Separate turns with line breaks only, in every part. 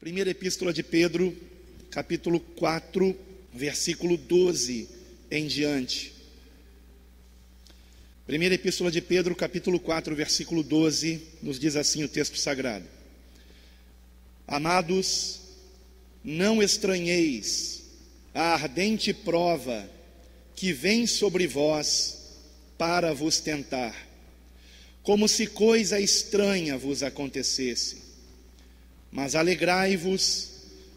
Primeira Epístola de Pedro, capítulo 4, versículo 12 em diante. Primeira Epístola de Pedro, capítulo 4, versículo 12, nos diz assim o texto sagrado: Amados, não estranheis a ardente prova que vem sobre vós para vos tentar, como se coisa estranha vos acontecesse. Mas alegrai-vos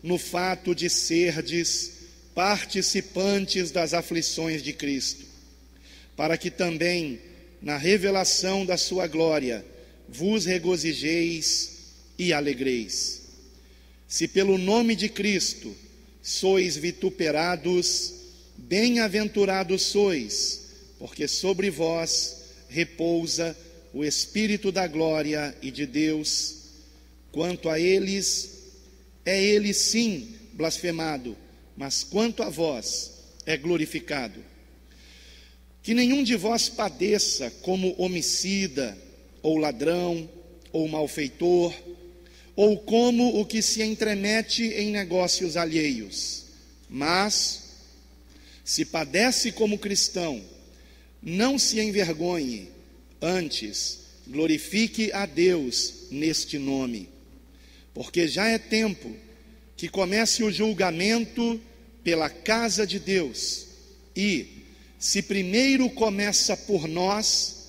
no fato de serdes participantes das aflições de Cristo, para que também, na revelação da sua glória, vos regozijeis e alegreis. Se pelo nome de Cristo sois vituperados, bem-aventurados sois, porque sobre vós repousa o Espírito da glória e de Deus. Quanto a eles, é ele sim blasfemado, mas quanto a vós, é glorificado. Que nenhum de vós padeça como homicida, ou ladrão, ou malfeitor, ou como o que se entremete em negócios alheios. Mas, se padece como cristão, não se envergonhe, antes glorifique a Deus neste nome. Porque já é tempo que comece o julgamento pela casa de Deus. E, se primeiro começa por nós,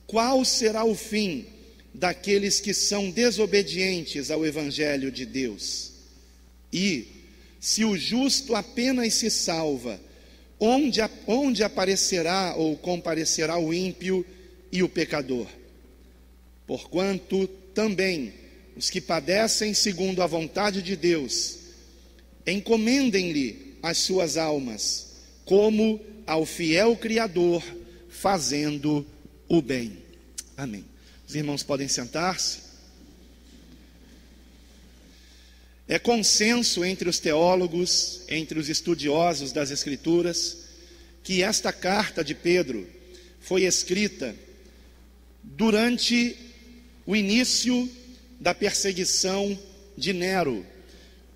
qual será o fim daqueles que são desobedientes ao Evangelho de Deus? E, se o justo apenas se salva, onde aparecerá ou comparecerá o ímpio e o pecador? Porquanto também os que padecem segundo a vontade de Deus, encomendem-lhe as suas almas, como ao fiel Criador, fazendo o bem. Amém. Os irmãos podem sentar-se. É consenso entre os teólogos, entre os estudiosos das Escrituras, que esta carta de Pedro foi escrita durante o início da perseguição de Nero,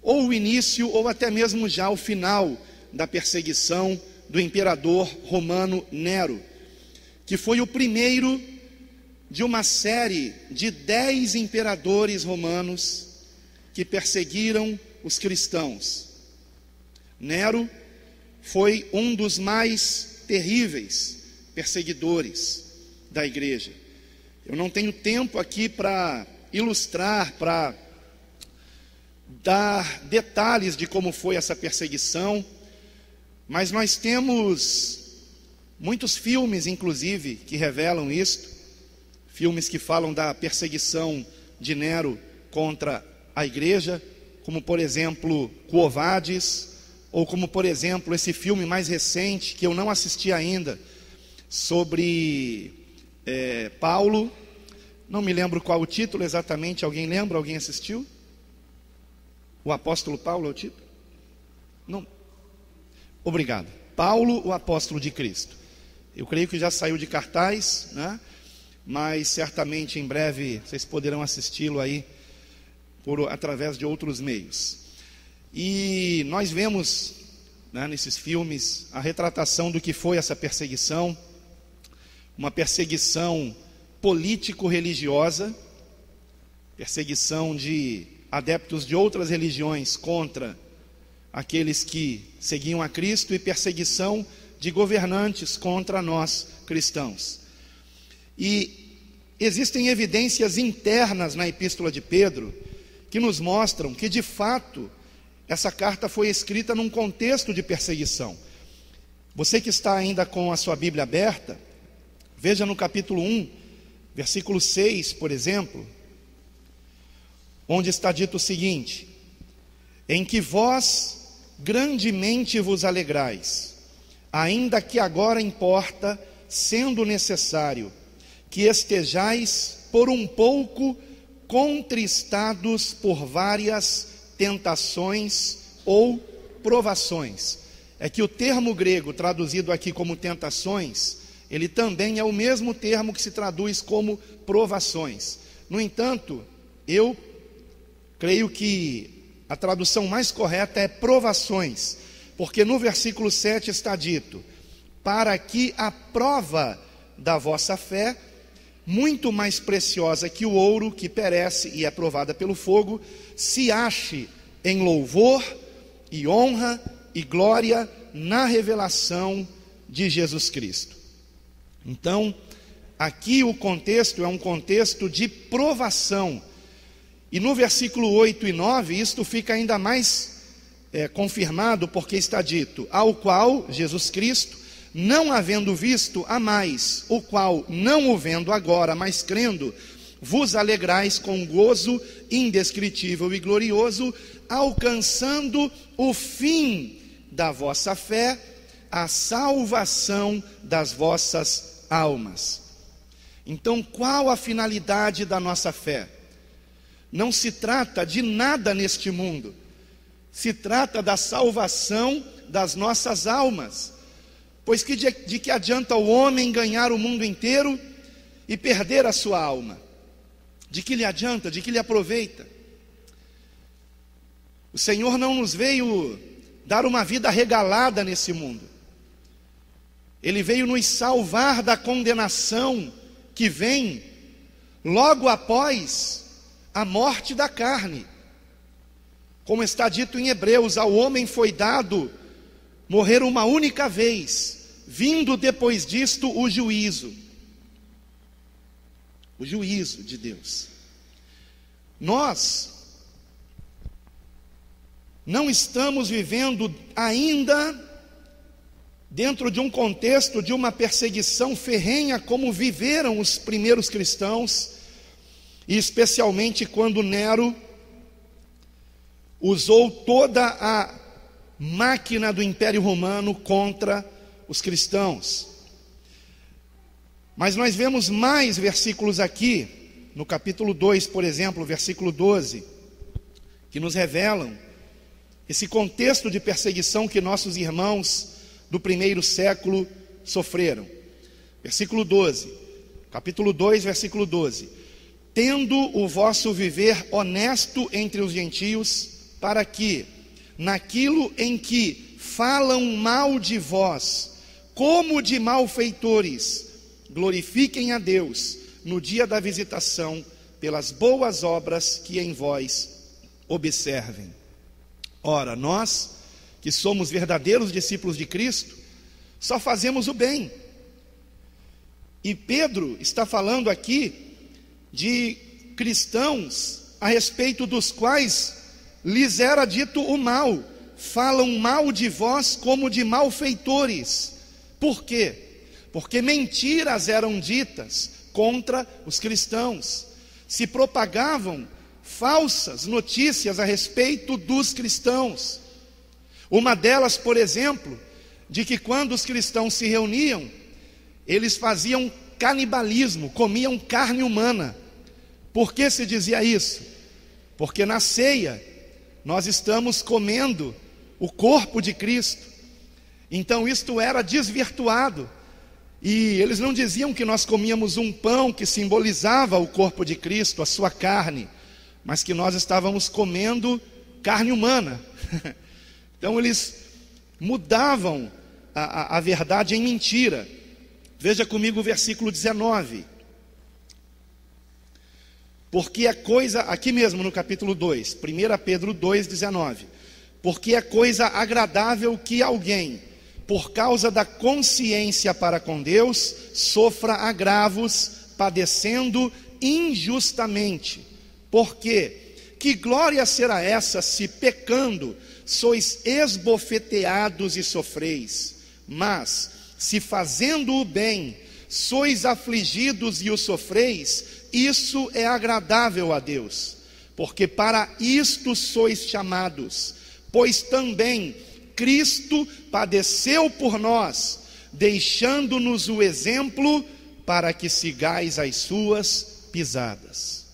ou o início, ou até mesmo já o final da perseguição do imperador romano Nero, que foi o primeiro de uma série de 10 imperadores romanos que perseguiram os cristãos. Nero foi um dos mais terríveis perseguidores da igreja. Eu não tenho tempo aqui para ilustrar, para dar detalhes de como foi essa perseguição, mas nós temos muitos filmes, inclusive, que revelam isto, filmes que falam da perseguição de Nero contra a igreja, como por exemplo Quo Vadis, ou como por exemplo esse filme mais recente, que eu não assisti ainda, sobre Paulo. Não me lembro qual o título exatamente, alguém lembra? Alguém assistiu? O apóstolo Paulo é o título? Não. Obrigado. Paulo, o apóstolo de Cristo. Eu creio que já saiu de cartaz, né? Mas certamente em breve vocês poderão assisti-lo aí através de outros meios. E nós vemos, né, nesses filmes a retratação do que foi essa perseguição, uma perseguição político-religiosa, perseguição de adeptos de outras religiões contra aqueles que seguiam a Cristo, e perseguição de governantes contra nós cristãos. E existem evidências internas na Epístola de Pedro que nos mostram que de fato essa carta foi escrita num contexto de perseguição. Você que está ainda com a sua Bíblia aberta, veja no capítulo 1, versículo 6, por exemplo, onde está dito o seguinte: em que vós grandemente vos alegrais, ainda que agora importa, sendo necessário, que estejais por um pouco contristados por várias tentações ou provações. É que o termo grego traduzido aqui como tentações, ele também é o mesmo termo que se traduz como provações. No entanto, eu creio que a tradução mais correta é provações, porque no versículo 7 está dito: para que a prova da vossa fé, muito mais preciosa que o ouro que perece e é provada pelo fogo, se ache em louvor e honra e glória na revelação de Jesus Cristo. Então, aqui o contexto é um contexto de provação. E no versículo 8 e 9, isto fica ainda mais confirmado, porque está dito: ao qual, Jesus Cristo, não havendo visto a mais, o qual, não o vendo agora, mas crendo, vos alegrais com gozo indescritível e glorioso, alcançando o fim da vossa fé, a salvação das vossas almas. Então, qual a finalidade da nossa fé? Não se trata de nada neste mundo, se trata da salvação das nossas almas. Pois de que adianta o homem ganhar o mundo inteiro e perder a sua alma? De que lhe adianta? De que lhe aproveita? O Senhor não nos veio dar uma vida regalada nesse mundo. Ele veio nos salvar da condenação que vem logo após a morte da carne. Como está dito em Hebreus, ao homem foi dado morrer uma única vez, vindo depois disto o juízo de Deus. Nós não estamos vivendo ainda dentro de um contexto de uma perseguição ferrenha como viveram os primeiros cristãos, e especialmente quando Nero usou toda a máquina do Império Romano contra os cristãos. Mas nós vemos mais versículos aqui, no capítulo 2, por exemplo, versículo 12, que nos revelam esse contexto de perseguição que nossos irmãos do primeiro século sofreram. Versículo 12, capítulo 2, versículo 12: tendo o vosso viver honesto entre os gentios, para que, naquilo em que falam mal de vós, como de malfeitores, glorifiquem a Deus no dia da visitação, pelas boas obras que em vós observem. Ora, nós, que somos verdadeiros discípulos de Cristo, só fazemos o bem. E Pedro está falando aqui de cristãos a respeito dos quais lhes era dito o mal. Falam mal de vós como de malfeitores. Por quê? Porque mentiras eram ditas contra os cristãos. Se propagavam falsas notícias a respeito dos cristãos. Uma delas, por exemplo, de que quando os cristãos se reuniam, eles faziam canibalismo, comiam carne humana. Por que se dizia isso? Porque na ceia nós estamos comendo o corpo de Cristo. Então isto era desvirtuado. E eles não diziam que nós comíamos um pão que simbolizava o corpo de Cristo, a sua carne, mas que nós estávamos comendo carne humana. Então eles mudavam a verdade em mentira. Veja comigo o versículo 19. Porque é coisa, aqui mesmo no capítulo 2, 1 Pedro 2, 19. Porque é coisa agradável que alguém, por causa da consciência para com Deus, sofra agravos, padecendo injustamente. Porque que glória será essa se pecando sois esbofeteados e sofreis? Mas se fazendo o bem sois afligidos e o sofreis, isso é agradável a Deus. Porque para isto sois chamados, pois também Cristo padeceu por nós, deixando-nos o exemplo para que sigais as suas pisadas.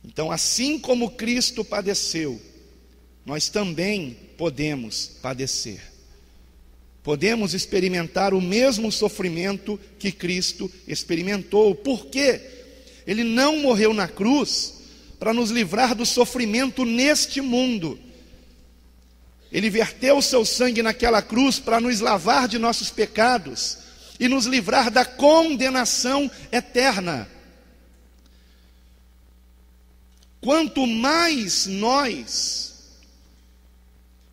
Então, assim como Cristo padeceu, nós também podemos padecer. Podemos experimentar o mesmo sofrimento que Cristo experimentou. Por quê? Ele não morreu na cruz para nos livrar do sofrimento neste mundo. Ele verteu o seu sangue naquela cruz para nos lavar de nossos pecados e nos livrar da condenação eterna. Quanto mais nós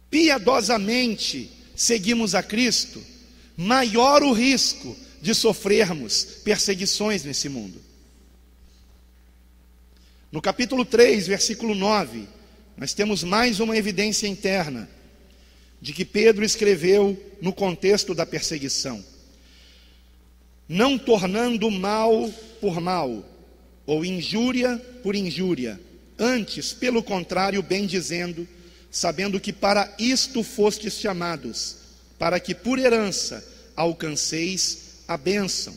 piedosamente seguimos a Cristo, maior o risco de sofrermos perseguições nesse mundo. No capítulo 3, versículo 9, nós temos mais uma evidência interna de que Pedro escreveu no contexto da perseguição. Não tornando mal por mal, ou injúria por injúria, antes, pelo contrário, bem dizendo, sabendo que para isto fostes chamados, para que por herança alcanceis a bênção.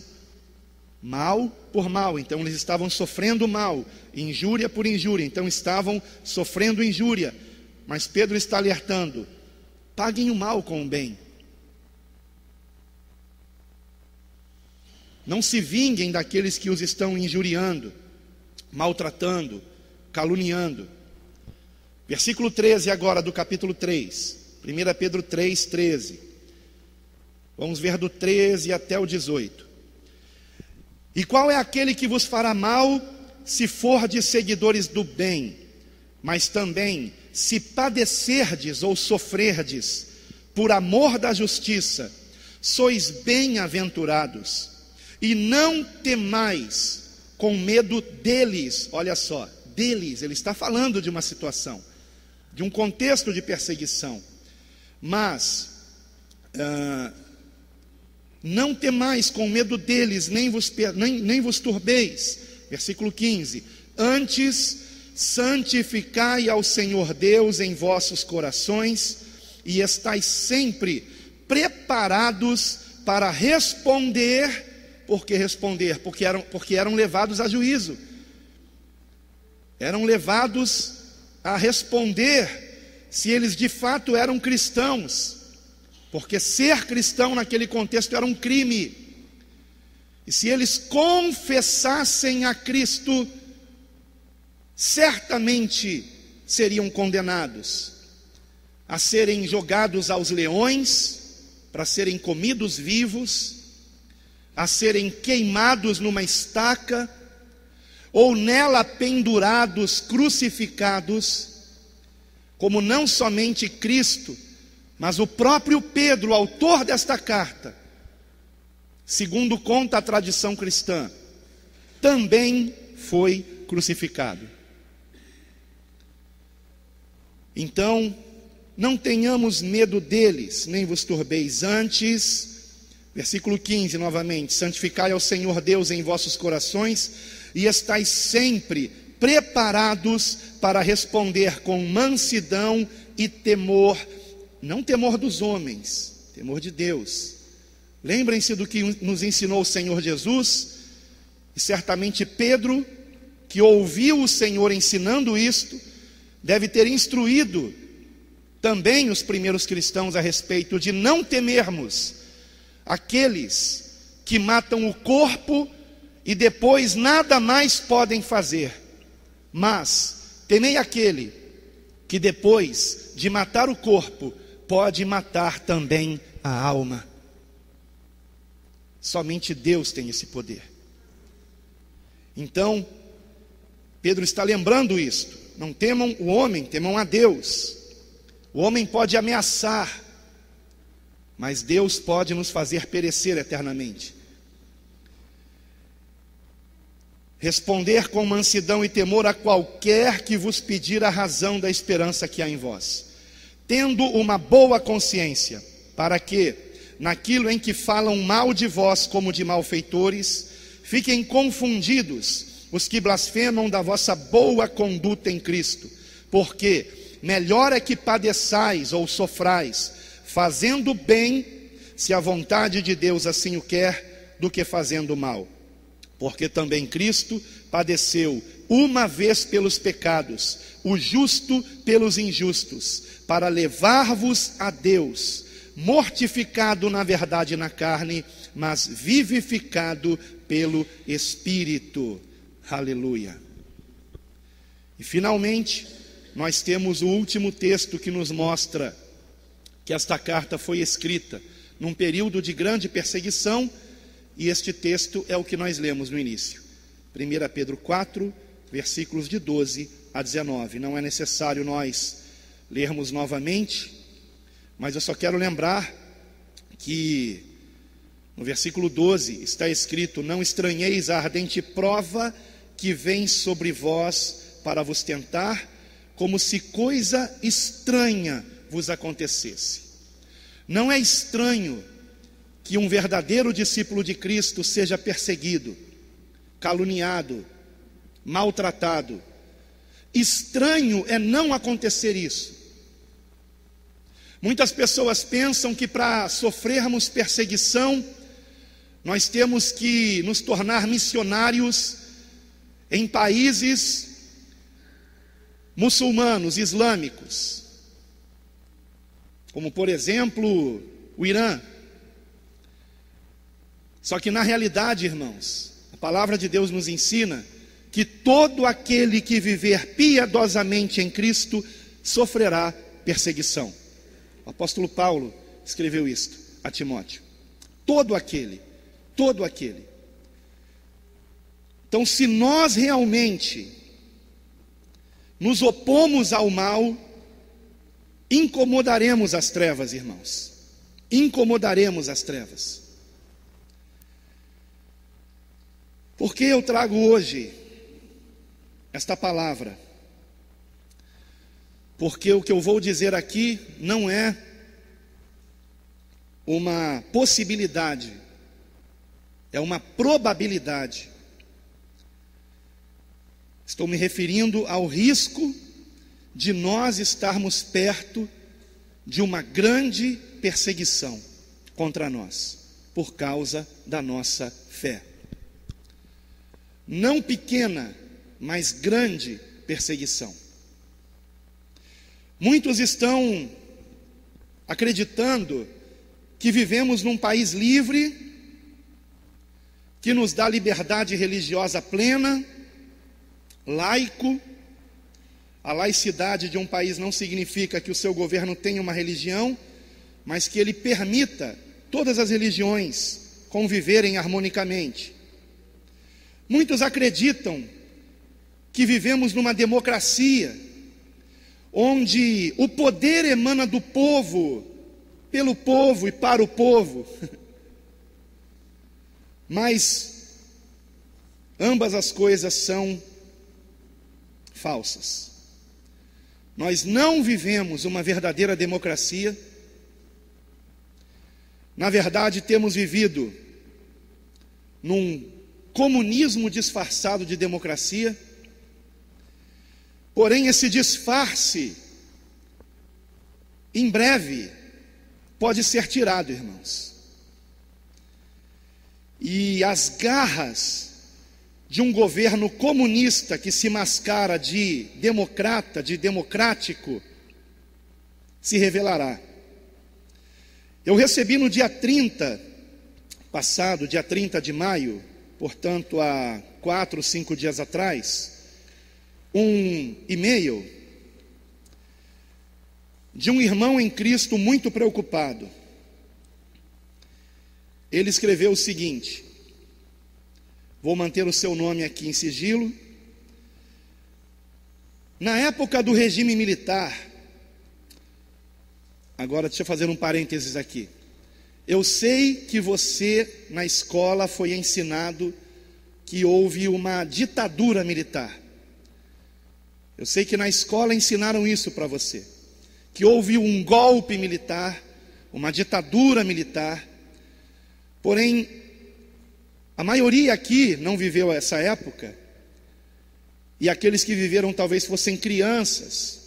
Mal por mal, então eles estavam sofrendo mal, injúria por injúria, então estavam sofrendo injúria. Mas Pedro está alertando: paguem o mal com o bem. Não se vinguem daqueles que os estão injuriando, maltratando, caluniando. Versículo 13 agora do capítulo 3, 1 Pedro 3, 13. Vamos ver do 13 até o 18. E qual é aquele que vos fará mal, se fordes seguidores do bem? Mas também, se padecerdes ou sofrerdes, por amor da justiça, sois bem-aventurados. E não temais, com medo deles. Olha só, deles, ele está falando de uma situação, de um contexto de perseguição. Mas não temais com medo deles, nem vos turbeis. Versículo 15. Antes, santificai ao Senhor Deus em vossos corações, e estais sempre preparados para responder. Por que responder? Porque eram levados a juízo. Eram levados a responder se eles de fato eram cristãos. Porque ser cristão naquele contexto era um crime. E se eles confessassem a Cristo, certamente seriam condenados a serem jogados aos leões, para serem comidos vivos, a serem queimados numa estaca, ou nela pendurados, crucificados, como não somente Cristo, mas o próprio Pedro, autor desta carta, segundo conta a tradição cristã, também foi crucificado. Então, não tenhamos medo deles, nem vos turbeis. Antes, versículo 15 novamente: santificai ao Senhor Deus em vossos corações, e estais sempre preparados para responder com mansidão e temor, não temor dos homens, temor de Deus. Lembrem-se do que nos ensinou o Senhor Jesus, e certamente Pedro, que ouviu o Senhor ensinando isto, deve ter instruído também os primeiros cristãos a respeito de não temermos aqueles que matam o corpo e depois nada mais podem fazer, mas temei aquele que depois de matar o corpo pode matar também a alma. Somente Deus tem esse poder. Então, Pedro está lembrando isto: não temam o homem, temam a Deus. O homem pode ameaçar, mas Deus pode nos fazer perecer eternamente. Responder com mansidão e temor a qualquer que vos pedir a razão da esperança que há em vós, tendo uma boa consciência, para que, naquilo em que falam mal de vós como de malfeitores, fiquem confundidos os que blasfemam da vossa boa conduta em Cristo. Porque melhor é que padeçais ou sofrais, fazendo bem, se a vontade de Deus assim o quer, do que fazendo mal. Porque também Cristo padeceu uma vez pelos pecados, o justo pelos injustos, para levar-vos a Deus, mortificado na verdade na carne, mas vivificado pelo Espírito. Aleluia. E finalmente, nós temos o último texto que nos mostra que esta carta foi escrita num período de grande perseguição, e este texto é o que nós lemos no início. 1 Pedro 4, versículos de 12 a 19. Não é necessário nós lermos novamente, mas eu só quero lembrar que no versículo 12 está escrito: não estranheis a ardente prova que vem sobre vós para vos tentar, como se coisa estranha vos acontecesse. Não é estranho que um verdadeiro discípulo de Cristo seja perseguido, caluniado, maltratado. Estranho é não acontecer isso. Muitas pessoas pensam que para sofrermos perseguição, nós temos que nos tornar missionários em países muçulmanos, islâmicos, como por exemplo o Irã. Só que na realidade, irmãos, a palavra de Deus nos ensina que todo aquele que viver piedosamente em Cristo sofrerá perseguição. O apóstolo Paulo escreveu isto a Timóteo. Todo aquele. Então, se nós realmente nos opomos ao mal, incomodaremos as trevas, irmãos. Incomodaremos as trevas. Por que eu trago hoje esta palavra? Porque o que eu vou dizer aqui não é uma possibilidade, é uma probabilidade. Estou me referindo ao risco de nós estarmos perto de uma grande perseguição contra nós, por causa da nossa fé. Não pequena, mas grande perseguição. Muitos estão acreditando que vivemos num país livre, que nos dá liberdade religiosa plena, laico. A laicidade de um país não significa que o seu governo tenha uma religião, mas que ele permita todas as religiões conviverem harmonicamente. Muitos acreditam que vivemos numa democracia, onde o poder emana do povo, pelo povo e para o povo. Mas ambas as coisas são falsas. Nós não vivemos uma verdadeira democracia. Na verdade, temos vivido num comunismo disfarçado de democracia. Porém, esse disfarce, em breve, pode ser tirado, irmãos. E as garras de um governo comunista que se mascara de democrata, de democrático, se revelará. Eu recebi no dia 30 passado, dia 30 de maio, portanto há 4 ou 5 dias atrás, um e-mail de um irmão em Cristo muito preocupado. Ele escreveu o seguinte: vou manter o seu nome aqui em sigilo. Na época do regime militar, agora deixa eu fazer um parênteses aqui. Eu sei que você na escola foi ensinado que houve uma ditadura militar. Eu sei que na escola ensinaram isso para você, que houve um golpe militar, uma ditadura militar. Porém, a maioria aqui não viveu essa época, e aqueles que viveram talvez fossem crianças.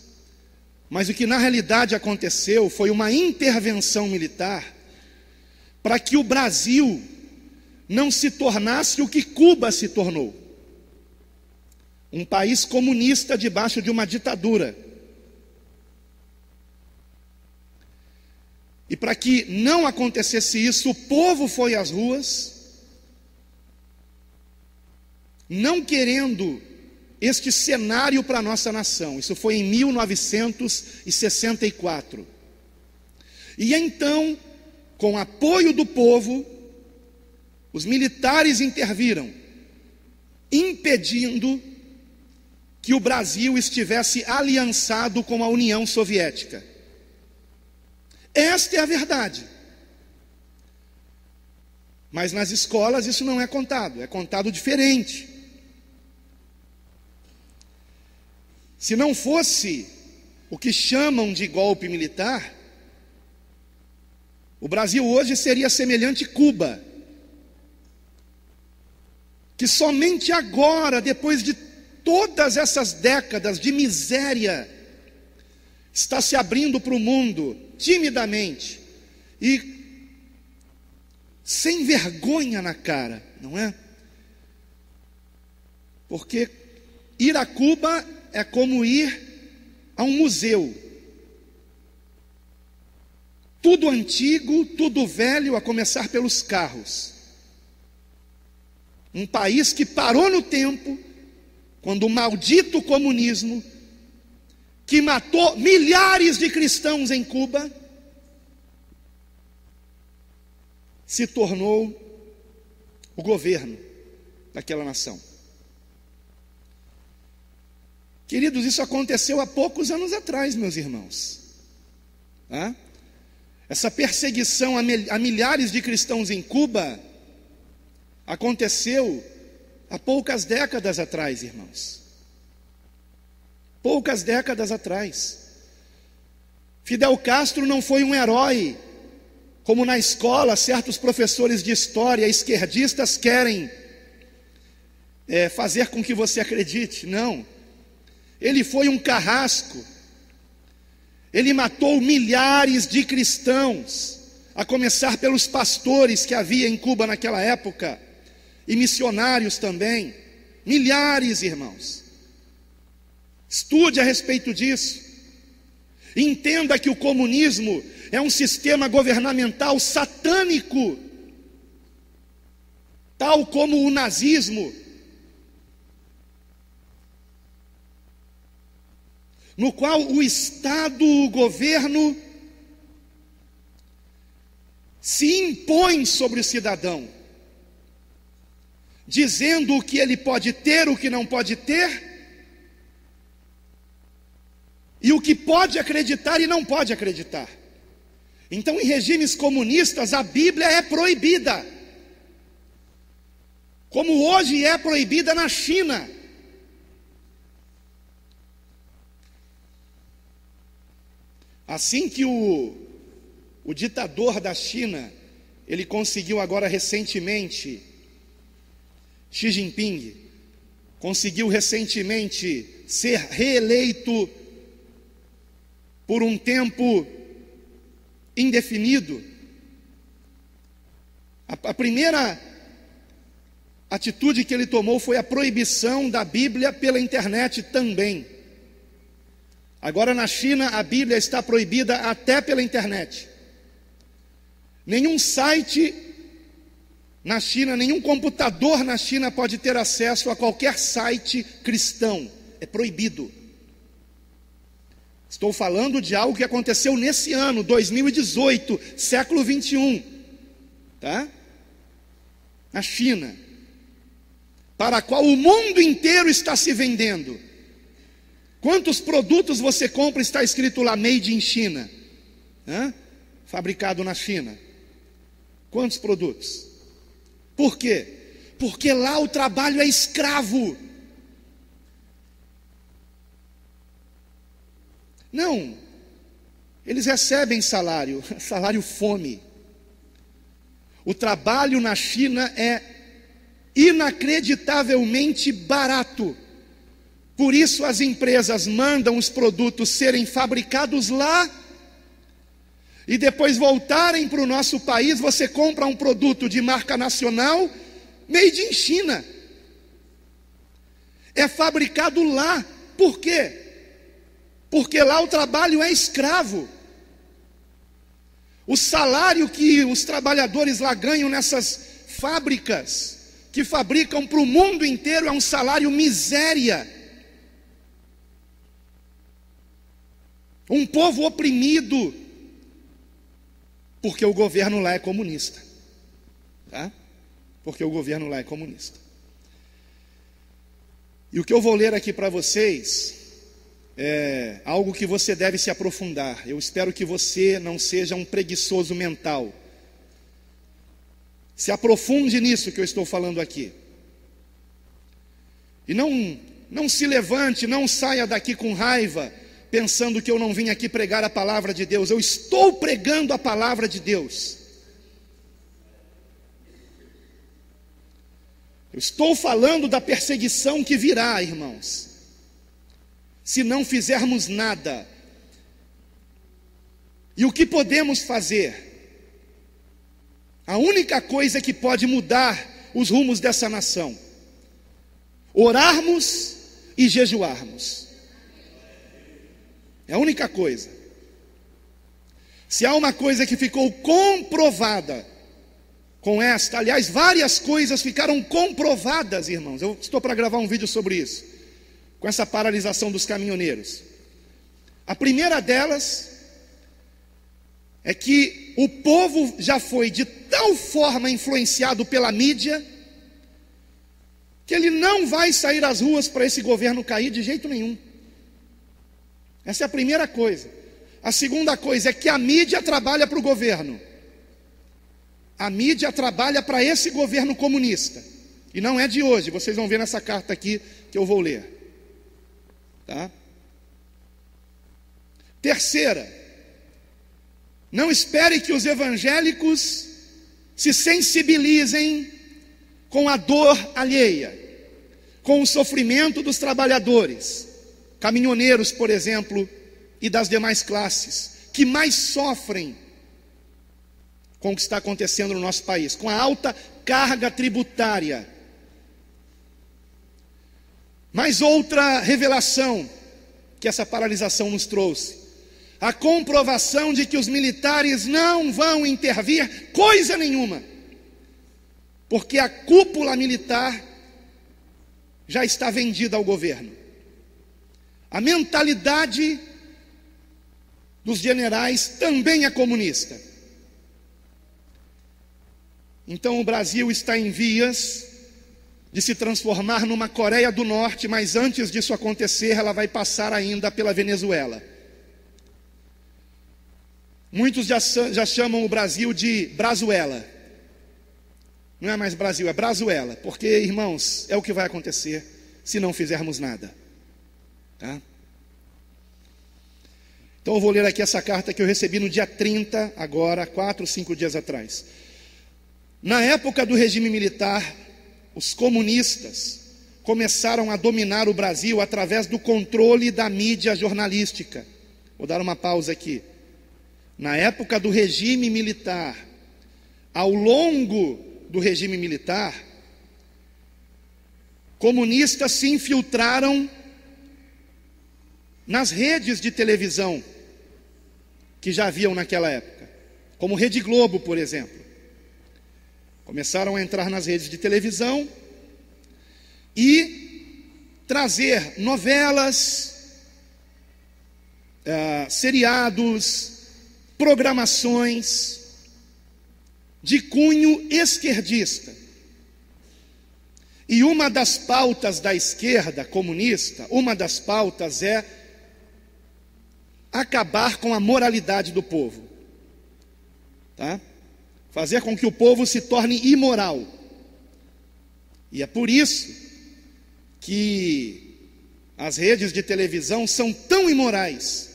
Mas o que na realidade aconteceu foi uma intervenção militar para que o Brasil não se tornasse o que Cuba se tornou, um país comunista debaixo de uma ditadura. E para que não acontecesse isso, o povo foi às ruas, não querendo este cenário para a nossa nação. Isso foi em 1964. E então, com apoio do povo, os militares interviram, impedindo que o Brasil estivesse aliançado com a União Soviética. Esta é a verdade. Mas nas escolas isso não é contado diferente. Se não fosse o que chamam de golpe militar, o Brasil hoje seria semelhante a Cuba, que somente agora, depois de todas essas décadas de miséria, está se abrindo para o mundo, timidamente, e sem vergonha na cara, não é? Porque ir a Cuba é como ir a um museu. Tudo antigo, tudo velho, a começar pelos carros. Um país que parou no tempo, quando o maldito comunismo, que matou milhares de cristãos em Cuba, se tornou o governo daquela nação. Queridos, isso aconteceu há poucos anos atrás, meus irmãos. Essa perseguição a milhares de cristãos em Cuba aconteceu há poucas décadas atrás, irmãos. Poucas décadas atrás. Fidel Castro não foi um herói, como na escola certos professores de história esquerdistas querem fazer com que você acredite. Não. Ele foi um carrasco. Ele matou milhares de cristãos, a começar pelos pastores que havia em Cuba naquela época, e missionários também. Milhares, irmãos. Estude a respeito disso. Entenda que o comunismo é um sistema governamental satânico, tal como o nazismo, no qual o Estado, o governo, se impõe sobre o cidadão, dizendo o que ele pode ter, o que não pode ter, e o que pode acreditar e não pode acreditar. Então, em regimes comunistas, a Bíblia é proibida, como hoje é proibida na China. Assim que o ditador da China, ele conseguiu agora recentemente, Xi Jinping, conseguiu recentemente ser reeleito por um tempo indefinido. A primeira atitude que ele tomou foi a proibição da Bíblia pela internet também. Agora na China a Bíblia está proibida até pela internet. Nenhum site na China, nenhum computador na China pode ter acesso a qualquer site cristão. É proibido. Estou falando de algo que aconteceu nesse ano, 2018, século 21. Tá? Na China. Para a qual o mundo inteiro está se vendendo. Quantos produtos você compra está escrito lá, made in China? Fabricado na China. Quantos produtos? Por quê? Porque lá o trabalho é escravo. Não, eles recebem salário, salário fome. O trabalho na China é inacreditavelmente barato. Por isso as empresas mandam os produtos serem fabricados lá e depois voltarem para o nosso país. Você compra um produto de marca nacional, made in China. É fabricado lá. Por quê? Porque lá o trabalho é escravo. O salário que os trabalhadores lá ganham nessas fábricas, que fabricam para o mundo inteiro, é um salário miséria. Um povo oprimido, porque o governo lá é comunista. Tá? Porque o governo lá é comunista. E o que eu vou ler aqui para vocês é algo que você deve se aprofundar. Eu espero que você não seja um preguiçoso mental. Se aprofunde nisso que eu estou falando aqui. E não se levante, não saia daqui com raiva, pensando que eu não vim aqui pregar a palavra de Deus. Eu estou pregando a palavra de Deus. Eu estou falando da perseguição que virá, irmãos, se não fizermos nada. E o que podemos fazer? A única coisa que pode mudar os rumos dessa nação: orarmos e jejuarmos. É a única coisa. Se há uma coisa que ficou comprovada com esta, aliás, várias coisas ficaram comprovadas, irmãos. Eu estou para gravar um vídeo sobre isso, com essa paralisação dos caminhoneiros. A primeira delas é que o povo já foi de tal forma influenciado pela mídia, que ele não vai sair às ruas para esse governo cair de jeito nenhum. Essa é a primeira coisa. A segunda coisa é que a mídia trabalha para o governo. A mídia trabalha para esse governo comunista. E não é de hoje, vocês vão ver nessa carta aqui que eu vou ler. Tá? Terceira, não espere que os evangélicos se sensibilizem com a dor alheia, com o sofrimento dos trabalhadores, caminhoneiros, por exemplo, e das demais classes, que mais sofrem com o que está acontecendo no nosso país, com a alta carga tributária. Mas outra revelação que essa paralisação nos trouxe: a comprovação de que os militares não vão intervir coisa nenhuma, porque a cúpula militar já está vendida ao governo. A mentalidade dos generais também é comunista. Então o Brasil está em vias de se transformar numa Coreia do Norte, mas antes disso acontecer, ela vai passar ainda pela Venezuela. Muitos já chamam o Brasil de Brazuela. Não é mais Brasil, é Brazuela, porque, irmãos, é o que vai acontecer se não fizermos nada. Tá? Então eu vou ler aqui essa carta que eu recebi no dia 30, agora, 4, 5 dias atrás. Na época do regime militar, os comunistas começaram a dominar o Brasil através do controle da mídia jornalística. Vou dar uma pausa aqui. Na época do regime militar, ao longo do regime militar, comunistas se infiltraram nas redes de televisão que já haviam naquela época, como Rede Globo, por exemplo. Começaram a entrar nas redes de televisão e trazer novelas, seriados, programações de cunho esquerdista. E uma das pautas da esquerda comunista, uma das pautas é acabar com a moralidade do povo. Tá? Fazer com que o povo se torne imoral. E é por isso que as redes de televisão são tão imorais,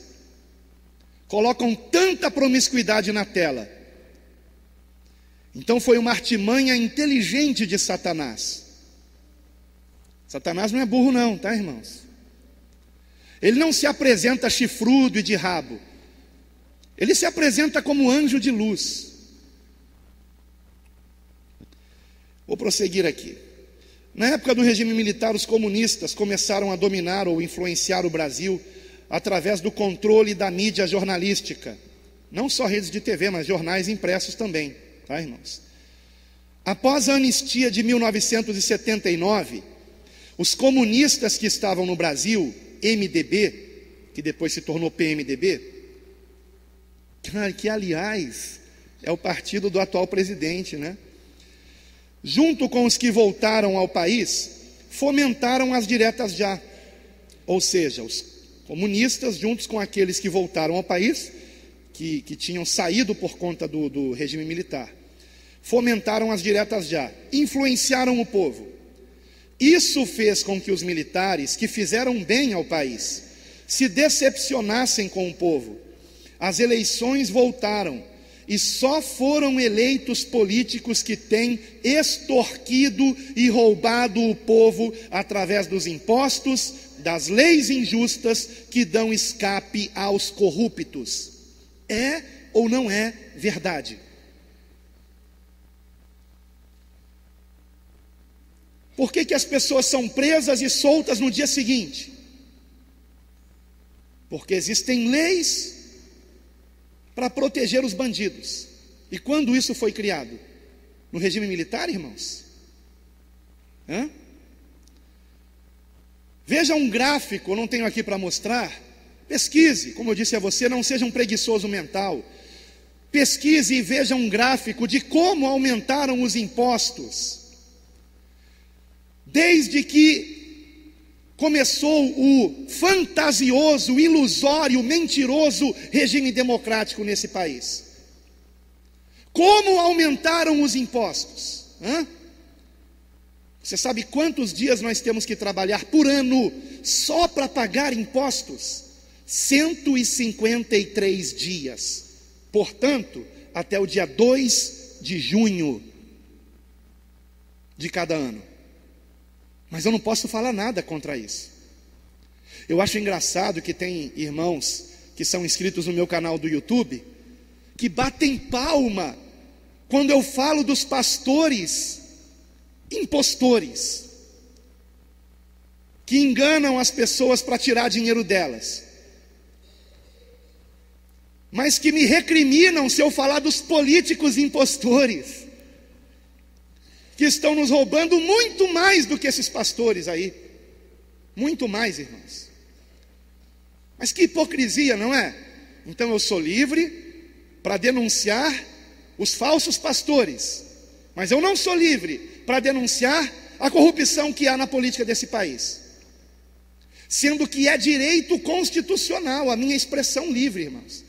colocam tanta promiscuidade na tela. Então foi uma artimanha inteligente de Satanás. Satanás não é burro não, tá, irmãos? Ele não se apresenta chifrudo e de rabo. Ele se apresenta como anjo de luz. Vou prosseguir aqui. Na época do regime militar, os comunistas começaram a dominar ou influenciar o Brasil através do controle da mídia jornalística. Não só redes de TV, mas jornais impressos também, tá, irmãos? Após a anistia de 1979, os comunistas que estavam no Brasil, MDB, que depois se tornou PMDB, que aliás é o partido do atual presidente, né? Junto com os que voltaram ao país, fomentaram as diretas já. Ou seja, os comunistas, juntos com aqueles que voltaram ao país, que tinham saído por conta do regime militar, fomentaram as diretas já, influenciaram o povo. Isso fez com que os militares, que fizeram bem ao país, se decepcionassem com o povo. As eleições voltaram e só foram eleitos políticos que têm extorquido e roubado o povo através dos impostos, das leis injustas que dão escape aos corruptos. É ou não é verdade? Por que as pessoas são presas e soltas no dia seguinte? Porque existem leis para proteger os bandidos. E quando isso foi criado? No regime militar, irmãos? Veja um gráfico, eu não tenho aqui para mostrar. Pesquise, como eu disse a você, não seja um preguiçoso mental. Pesquise e veja um gráfico de como aumentaram os impostos desde que começou o fantasioso, ilusório, mentiroso regime democrático nesse país. Como aumentaram os impostos? Você sabe quantos dias nós temos que trabalhar por ano só para pagar impostos? 153 dias. Portanto, até o dia 2 de junho de cada ano. Mas eu não posso falar nada contra isso. Eu acho engraçado que tem irmãos que são inscritos no meu canal do YouTube, que batem palma quando eu falo dos pastores impostores, que enganam as pessoas para tirar dinheiro delas, mas que me recriminam se eu falar dos políticos impostores, que estão nos roubando muito mais do que esses pastores aí. Muito mais, irmãos. Mas que hipocrisia, não é? Então eu sou livre para denunciar os falsos pastores, mas eu não sou livre para denunciar a corrupção que há na política desse país, sendo que é direito constitucional a minha expressão livre, irmãos.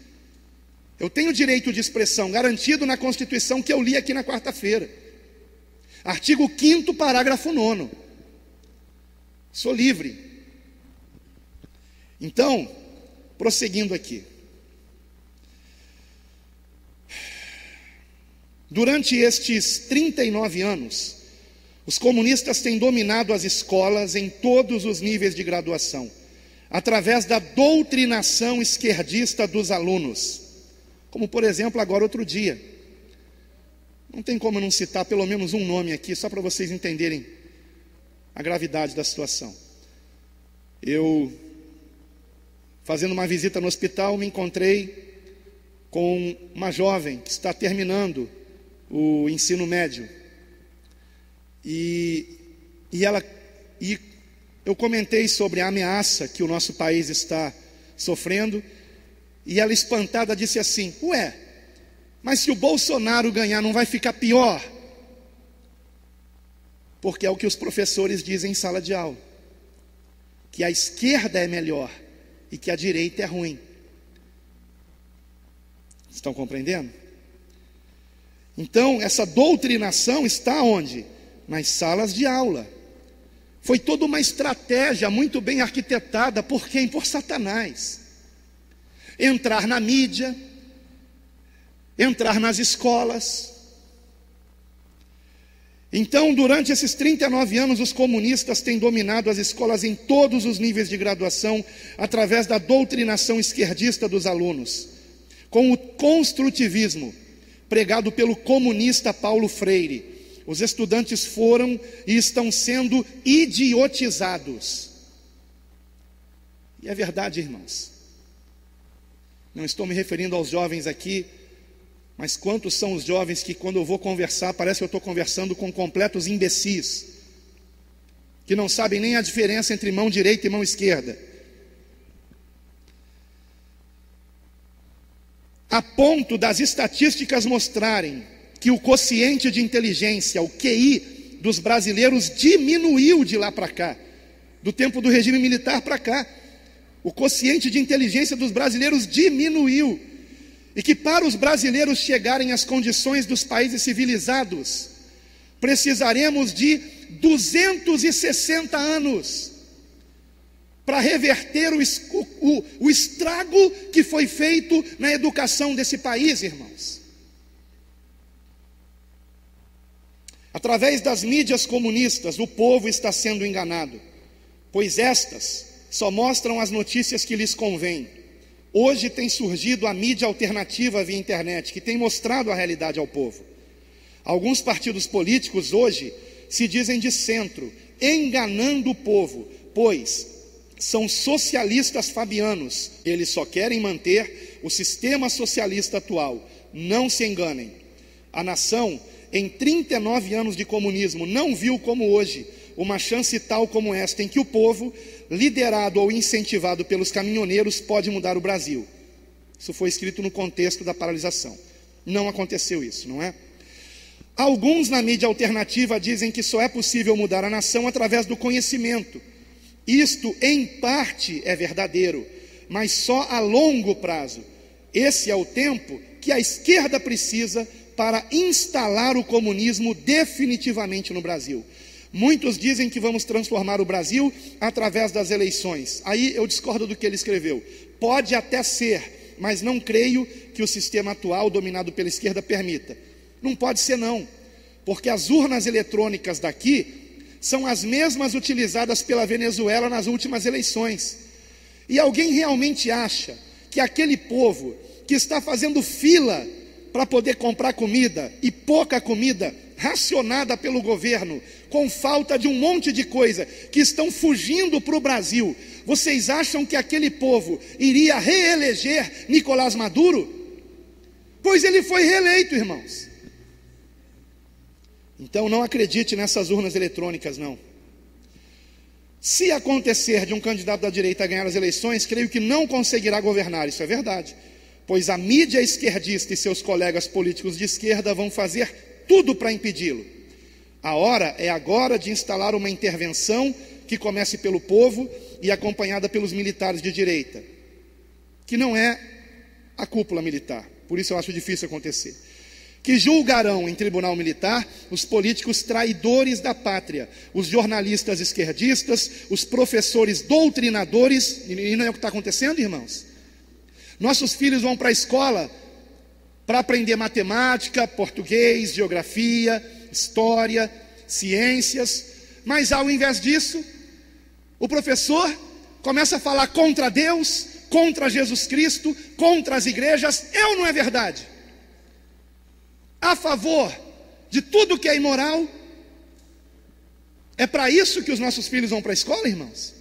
Eu tenho direito de expressão garantido na Constituição que eu li aqui na quarta-feira. Artigo 5º, parágrafo 9º. Sou livre. Então, prosseguindo aqui. Durante estes 39 anos, os comunistas têm dominado as escolas em todos os níveis de graduação, através da doutrinação esquerdista dos alunos. Como, por exemplo, agora outro dia. Não tem como não citar pelo menos um nome aqui, só para vocês entenderem a gravidade da situação. Eu, fazendo uma visita no hospital, me encontrei com uma jovem que está terminando o ensino médio. E eu comentei sobre a ameaça que o nosso país está sofrendo, e ela, espantada, disse assim: ué, mas se o Bolsonaro ganhar, não vai ficar pior? Porque é o que os professores dizem em sala de aula, que a esquerda é melhor e que a direita é ruim. Estão compreendendo? Então, essa doutrinação está onde? Nas salas de aula. Foi toda uma estratégia muito bem arquitetada. Por quem? Por Satanás. Entrar na mídia, entrar nas escolas. Então, durante esses 39 anos, os comunistas têm dominado as escolas em todos os níveis de graduação, através da doutrinação esquerdista dos alunos, com o construtivismo pregado pelo comunista Paulo Freire. Os estudantes foram e estão sendo idiotizados. E é verdade, irmãos. Não estou me referindo aos jovens aqui, mas quantos são os jovens que, quando eu vou conversar, parece que eu estou conversando com completos imbecis, que não sabem nem a diferença entre mão direita e mão esquerda. a ponto das estatísticas mostrarem que o quociente de inteligência, o QI dos brasileiros diminuiu de lá para cá, do tempo do regime militar para cá. O quociente de inteligência dos brasileiros diminuiu. E que para os brasileiros chegarem às condições dos países civilizados, precisaremos de 260 anos para reverter o estrago que foi feito na educação desse país, irmãos. Através das mídias comunistas, o povo está sendo enganado, pois estas só mostram as notícias que lhes convêm. Hoje tem surgido a mídia alternativa via internet, que tem mostrado a realidade ao povo. Alguns partidos políticos hoje se dizem de centro, enganando o povo, pois são socialistas fabianos. Eles só querem manter o sistema socialista atual. Não se enganem. A nação, em 39 anos de comunismo, não viu como hoje uma chance tal como esta, em que o povo, liderado ou incentivado pelos caminhoneiros, pode mudar o Brasil. Isso foi escrito no contexto da paralisação. Não aconteceu isso, não é? Alguns na mídia alternativa dizem que só é possível mudar a nação através do conhecimento. Isto, em parte, é verdadeiro, mas só a longo prazo. Esse é o tempo que a esquerda precisa para instalar o comunismo definitivamente no Brasil. Muitos dizem que vamos transformar o Brasil através das eleições. Aí eu discordo do que ele escreveu. Pode até ser, mas não creio que o sistema atual, dominado pela esquerda, permita. Não pode ser não, porque as urnas eletrônicas daqui são as mesmas utilizadas pela Venezuela nas últimas eleições. E alguém realmente acha que aquele povo que está fazendo fila para poder comprar comida, e pouca comida, racionada pelo governo, com falta de um monte de coisa, que estão fugindo para o Brasil, vocês acham que aquele povo iria reeleger Nicolás Maduro? Pois ele foi reeleito, irmãos. Então não acredite nessas urnas eletrônicas, não. Se acontecer de um candidato da direita ganhar as eleições, creio que não conseguirá governar, isso é verdade, pois a mídia esquerdista e seus colegas políticos de esquerda vão fazer tudo para impedi-lo. A hora é agora de instalar uma intervenção que comece pelo povo e acompanhada pelos militares de direita, que não é a cúpula militar, por isso eu acho difícil acontecer. Que julgarão em tribunal militar os políticos traidores da pátria, os jornalistas esquerdistas, os professores doutrinadores. E não é o que está acontecendo, irmãos? Nossos filhos vão para a escola para aprender matemática, português, geografia, história, ciências, mas ao invés disso, o professor começa a falar contra Deus, contra Jesus Cristo, contra as igrejas. É ou não é verdade? A favor de tudo que é imoral. É para isso que os nossos filhos vão para a escola, irmãos?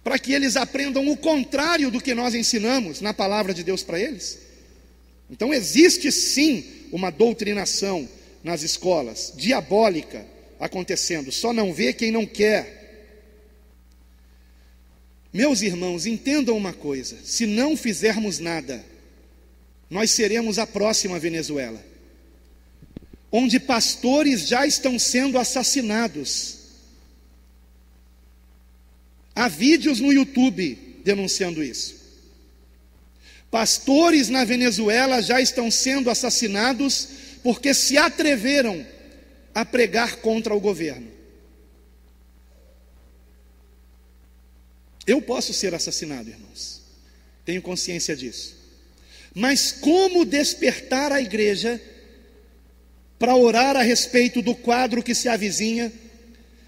Para que eles aprendam o contrário do que nós ensinamos na palavra de Deus para eles? Então existe sim uma doutrinação nas escolas, diabólica, acontecendo, só não vê quem não quer. Meus irmãos, entendam uma coisa: se não fizermos nada, nós seremos a próxima Venezuela, onde pastores já estão sendo assassinados. Há vídeos no YouTube denunciando isso. Pastores na Venezuela já estão sendo assassinados porque se atreveram a pregar contra o governo. Eu posso ser assassinado, irmãos, tenho consciência disso. Mas como despertar a igreja para orar a respeito do quadro que se avizinha,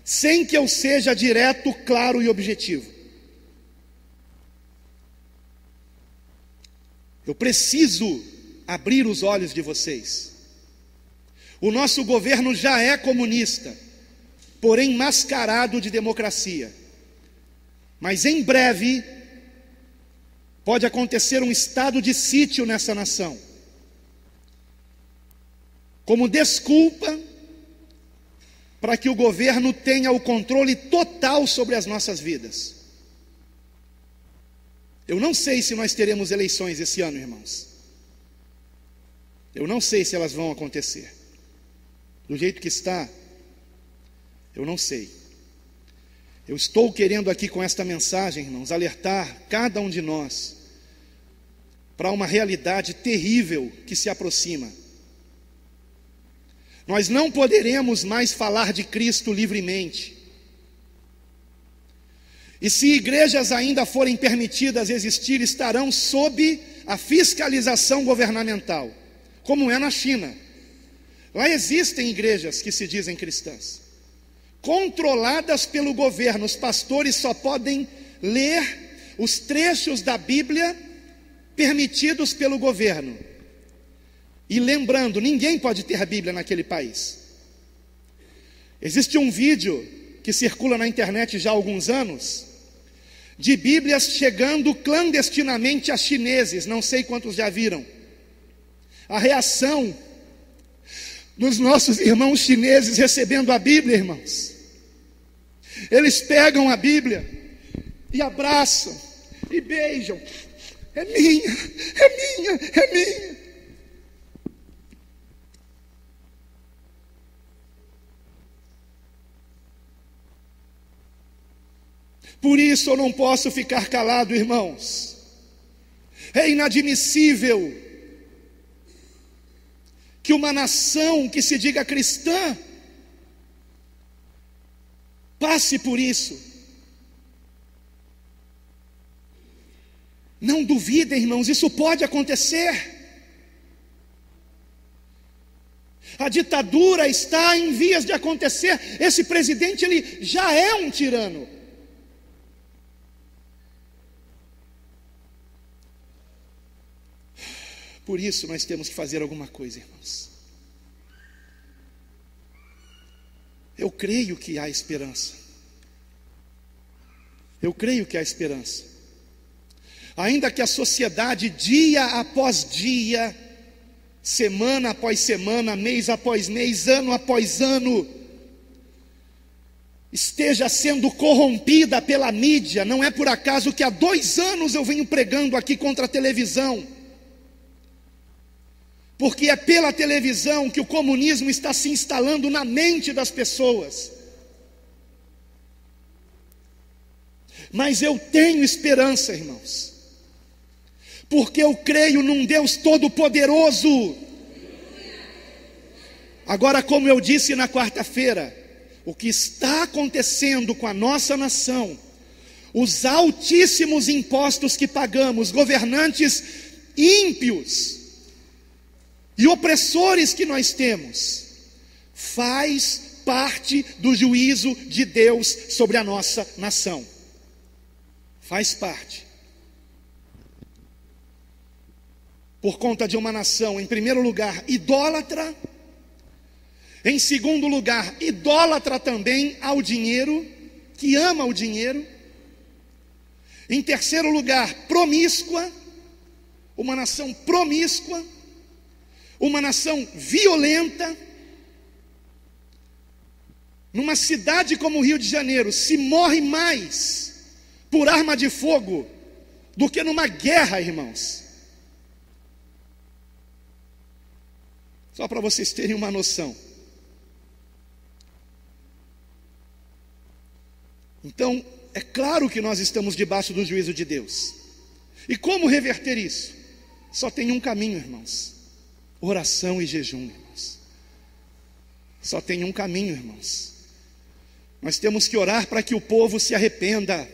sem que eu seja direto, claro e objetivo? Eu preciso abrir os olhos de vocês. O nosso governo já é comunista, porém mascarado de democracia. Mas em breve pode acontecer um estado de sítio nessa nação, como desculpa para que o governo tenha o controle total sobre as nossas vidas. Eu não sei se nós teremos eleições esse ano, irmãos. Eu não sei se elas vão acontecer. Do jeito que está, eu não sei. Eu estou querendo aqui com esta mensagem, irmãos, alertar cada um de nós para uma realidade terrível que se aproxima. Nós não poderemos mais falar de Cristo livremente. E se igrejas ainda forem permitidas existir, estarão sob a fiscalização governamental, como é na China. Lá existem igrejas que se dizem cristãs, controladas pelo governo. Os pastores só podem ler os trechos da Bíblia permitidos pelo governo. E lembrando, ninguém pode ter a Bíblia naquele país. Existe um vídeo que circula na internet já há alguns anos, de Bíblias chegando clandestinamente a chineses, não sei quantos já viram. A reação dos nossos irmãos chineses recebendo a Bíblia, irmãos. Eles pegam a Bíblia e abraçam e beijam. É minha, é minha, é minha. Por isso eu não posso ficar calado, irmãos. É inadmissível que uma nação que se diga cristã passe por isso. Não duvidem, irmãos, isso pode acontecer. A ditadura está em vias de acontecer. Esse presidente, ele já é um tirano. Por isso nós temos que fazer alguma coisa, irmãos. Eu creio que há esperança. Eu creio que há esperança. Ainda que a sociedade, dia após dia, semana após semana, mês após mês, ano após ano, esteja sendo corrompida pela mídia. Não é por acaso que há 2 anos eu venho pregando aqui contra a televisão. Porque é pela televisão que o comunismo está se instalando na mente das pessoas. Mas eu tenho esperança, irmãos, porque eu creio num Deus todo-poderoso. Agora, como eu disse na quarta-feira, o que está acontecendo com a nossa nação, os altíssimos impostos que pagamos, governantes ímpios e opressores que nós temos, faz parte do juízo de Deus sobre a nossa nação. Faz parte. Por conta de uma nação, em primeiro lugar, idólatra. Em segundo lugar, idólatra também ao dinheiro, que ama o dinheiro. Em terceiro lugar, promíscua. Uma nação promíscua. Uma nação violenta. Numa cidade como o Rio de Janeiro, se morre mais por arma de fogo do que numa guerra, irmãos. Só para vocês terem uma noção. Então, é claro que nós estamos debaixo do juízo de Deus. E como reverter isso? Só tem um caminho, irmãos: oração e jejum, irmãos. Só tem um caminho, irmãos. Nós temos que orar para que o povo se arrependa,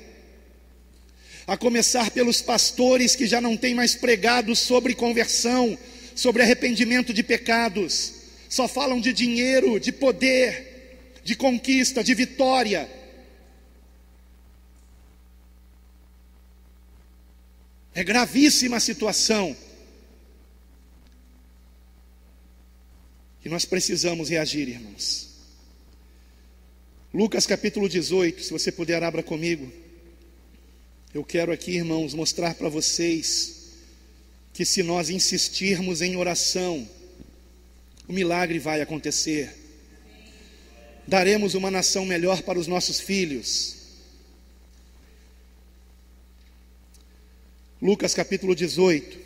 a começar pelos pastores que já não têm mais pregado sobre conversão, sobre arrependimento de pecados. Só falam de dinheiro, de poder, de conquista, de vitória. É gravíssima a situação. E nós precisamos reagir, irmãos. Lucas capítulo 18, se você puder, abra comigo. Eu quero aqui, irmãos, mostrar para vocês que se nós insistirmos em oração, o milagre vai acontecer. Daremos uma nação melhor para os nossos filhos. Lucas capítulo 18,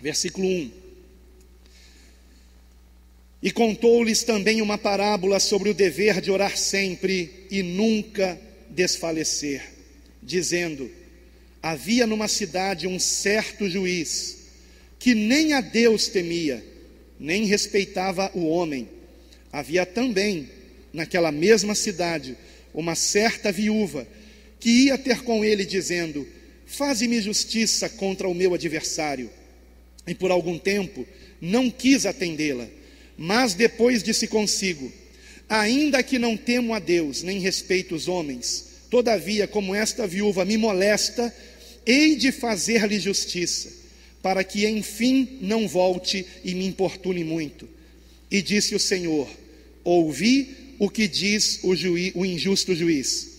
versículo 1. E contou-lhes também uma parábola sobre o dever de orar sempre e nunca desfalecer, dizendo: havia numa cidade um certo juiz, que nem a Deus temia, nem respeitava o homem. Havia também, naquela mesma cidade, uma certa viúva, que ia ter com ele, dizendo: faze-me justiça contra o meu adversário. E por algum tempo não quis atendê-la, mas depois disse consigo: ainda que não temo a Deus, nem respeito os homens, todavia, como esta viúva me molesta, hei de fazer-lhe justiça, para que enfim não volte e me importune muito. E disse o Senhor: ouvi o que diz o injusto juiz.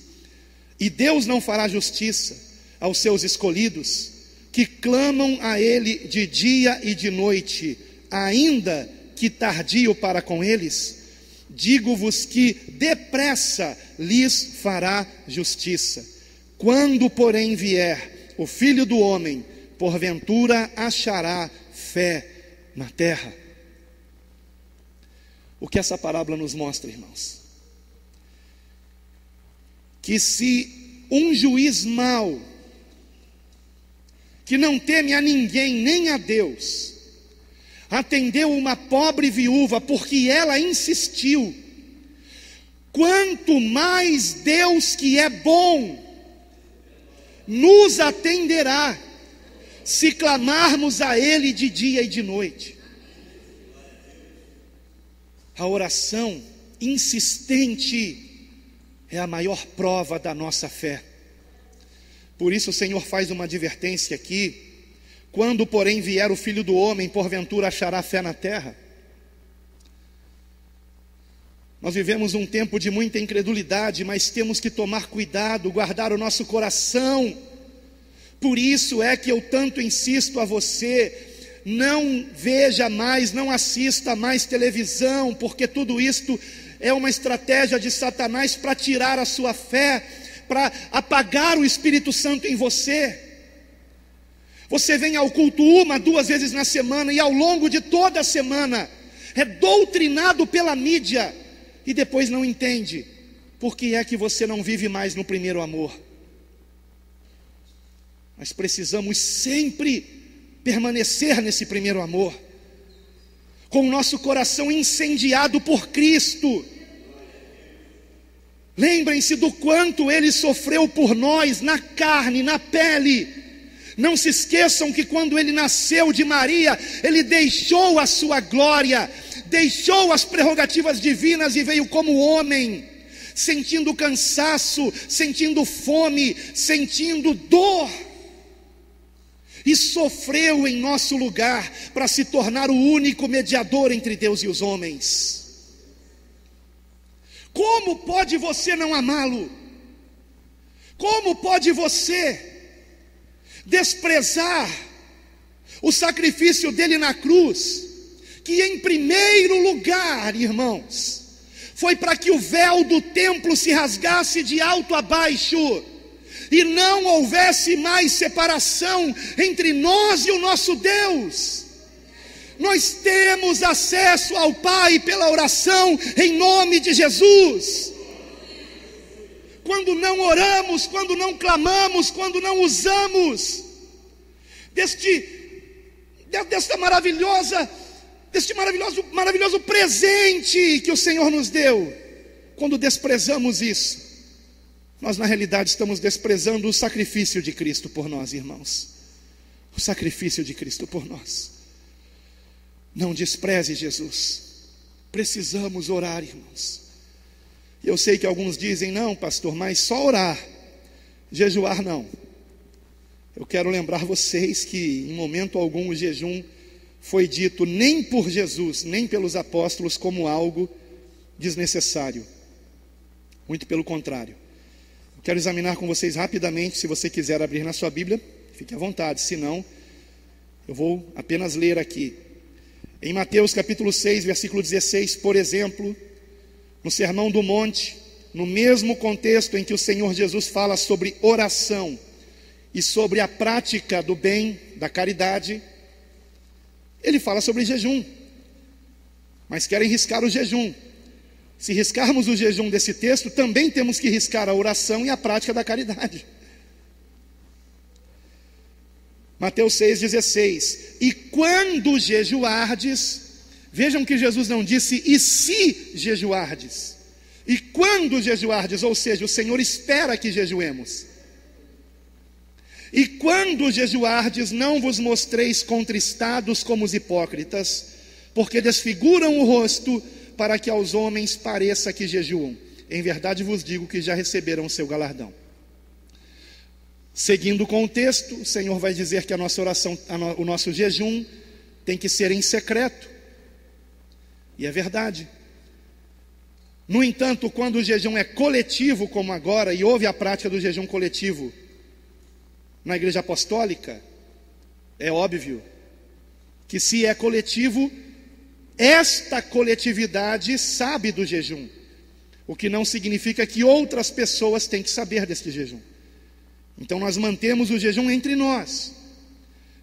E Deus não fará justiça aos seus escolhidos, que clamam a Ele de dia e de noite, ainda que tardio para com eles? Digo-vos que depressa lhes fará justiça. Quando, porém, vier o Filho do Homem, porventura achará fé na terra? O que essa parábola nos mostra, irmãos? Que se um juiz mau, que não teme a ninguém, nem a Deus, atendeu uma pobre viúva porque ela insistiu, quanto mais Deus, que é bom, nos atenderá, se clamarmos a Ele de dia e de noite. A oração insistente é a maior prova da nossa fé. Por isso o Senhor faz uma advertência aqui: quando, porém, vier o Filho do Homem, porventura achará fé na terra? Nós vivemos um tempo de muita incredulidade, mas temos que tomar cuidado, guardar o nosso coração. Por isso é que eu tanto insisto a você: não veja mais, não assista mais televisão, porque tudo isto é uma estratégia de Satanás para tirar a sua fé, para apagar o Espírito Santo em você. Você vem ao culto 1, 2 vezes na semana, e ao longo de toda a semana é doutrinado pela mídia, e depois não entende por que é que você não vive mais no primeiro amor. Nós precisamos sempre permanecer nesse primeiro amor, com o nosso coração incendiado por Cristo. Lembrem-se do quanto Ele sofreu por nós, na carne, na pele. Não se esqueçam que quando Ele nasceu de Maria, Ele deixou a sua glória, deixou as prerrogativas divinas e veio como homem, sentindo cansaço, sentindo fome, sentindo dor, e sofreu em nosso lugar para se tornar o único mediador entre Deus e os homens. Como pode você não amá-lo? Como pode você desprezar o sacrifício dele na cruz, que em primeiro lugar, irmãos, foi para que o véu do templo se rasgasse de alto a baixo, e não houvesse mais separação entre nós e o nosso Deus. Nós temos acesso ao Pai pela oração em nome de Jesus. Quando não oramos, quando não clamamos, quando não usamos deste maravilhoso presente que o Senhor nos deu, quando desprezamos isso, nós na realidade estamos desprezando o sacrifício de Cristo por nós, irmãos. O sacrifício de Cristo por nós. Não despreze Jesus. Precisamos orar, irmãos. Eu sei que alguns dizem: não, pastor, mas só orar, jejuar não. Eu quero lembrar vocês que em momento algum o jejum foi dito nem por Jesus, nem pelos apóstolos como algo desnecessário. Muito pelo contrário. Eu quero examinar com vocês rapidamente. Se você quiser abrir na sua Bíblia, fique à vontade. Se não, eu vou apenas ler aqui. Em Mateus capítulo 6, versículo 16, por exemplo, no Sermão do Monte, no mesmo contexto em que o Senhor Jesus fala sobre oração, e sobre a prática do bem, da caridade, ele fala sobre jejum. Mas querem riscar o jejum. Se riscarmos o jejum desse texto, também temos que riscar a oração e a prática da caridade. Mateus 6,16. E quando jejuardes, vejam que Jesus não disse e se jejuardes. E quando jejuardes, ou seja, o Senhor espera que jejuemos. E quando jejuardes, não vos mostreis contristados como os hipócritas, porque desfiguram o rosto, para que aos homens pareça que jejuam. Em verdade vos digo que já receberam o seu galardão. Seguindo com o texto, o Senhor vai dizer que a nossa oração, o nosso jejum tem que ser em secreto. E é verdade. No entanto, quando o jejum é coletivo, como agora, e houve a prática do jejum coletivo na igreja apostólica, é óbvio que se é coletivo, esta coletividade sabe do jejum, o que não significa que outras pessoas têm que saber deste jejum. Então nós mantemos o jejum entre nós.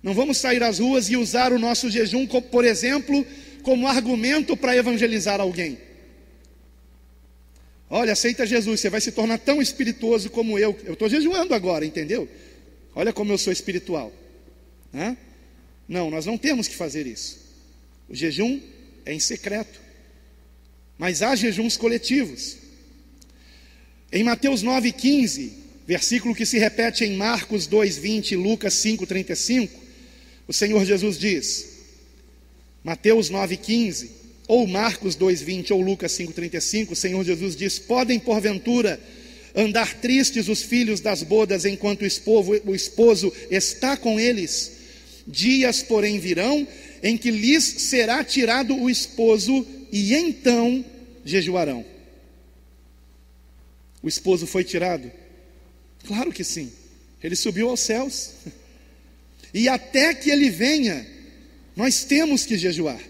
Não vamos sair às ruas e usar o nosso jejum, por exemplo, como argumento para evangelizar alguém. Olha, aceita Jesus, você vai se tornar tão espirituoso como eu. Eu estou jejuando agora, entendeu? Olha como eu sou espiritual. Não, nós não temos que fazer isso. O jejum é em secreto. Mas há jejuns coletivos. Em Mateus 9,15, versículo que se repete em Marcos 2,20 e Lucas 5,35, o Senhor Jesus diz, Mateus 9,15, ou Marcos 2,20 ou Lucas 5,35, o Senhor Jesus diz: podem porventura andar tristes os filhos das bodas enquanto o esposo está com eles? Dias, porém, virão em que lhes será tirado o esposo e então jejuarão. O esposo foi tirado? Claro que sim, ele subiu aos céus. E até que ele venha, nós temos que jejuar.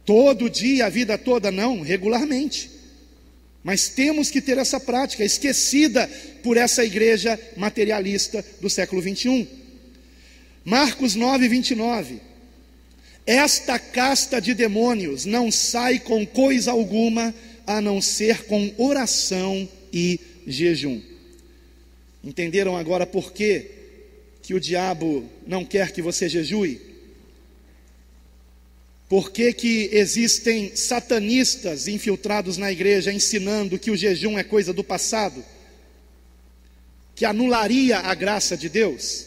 Todo dia, a vida toda não, regularmente. Mas temos que ter essa prática, esquecida por essa igreja materialista do século 21. Marcos 9:29. Esta casta de demônios não sai com coisa alguma, a não ser com oração e jejum. Entenderam agora por que o diabo não quer que você jejue? Por que existem satanistas infiltrados na igreja ensinando que o jejum é coisa do passado? Que anularia a graça de Deus?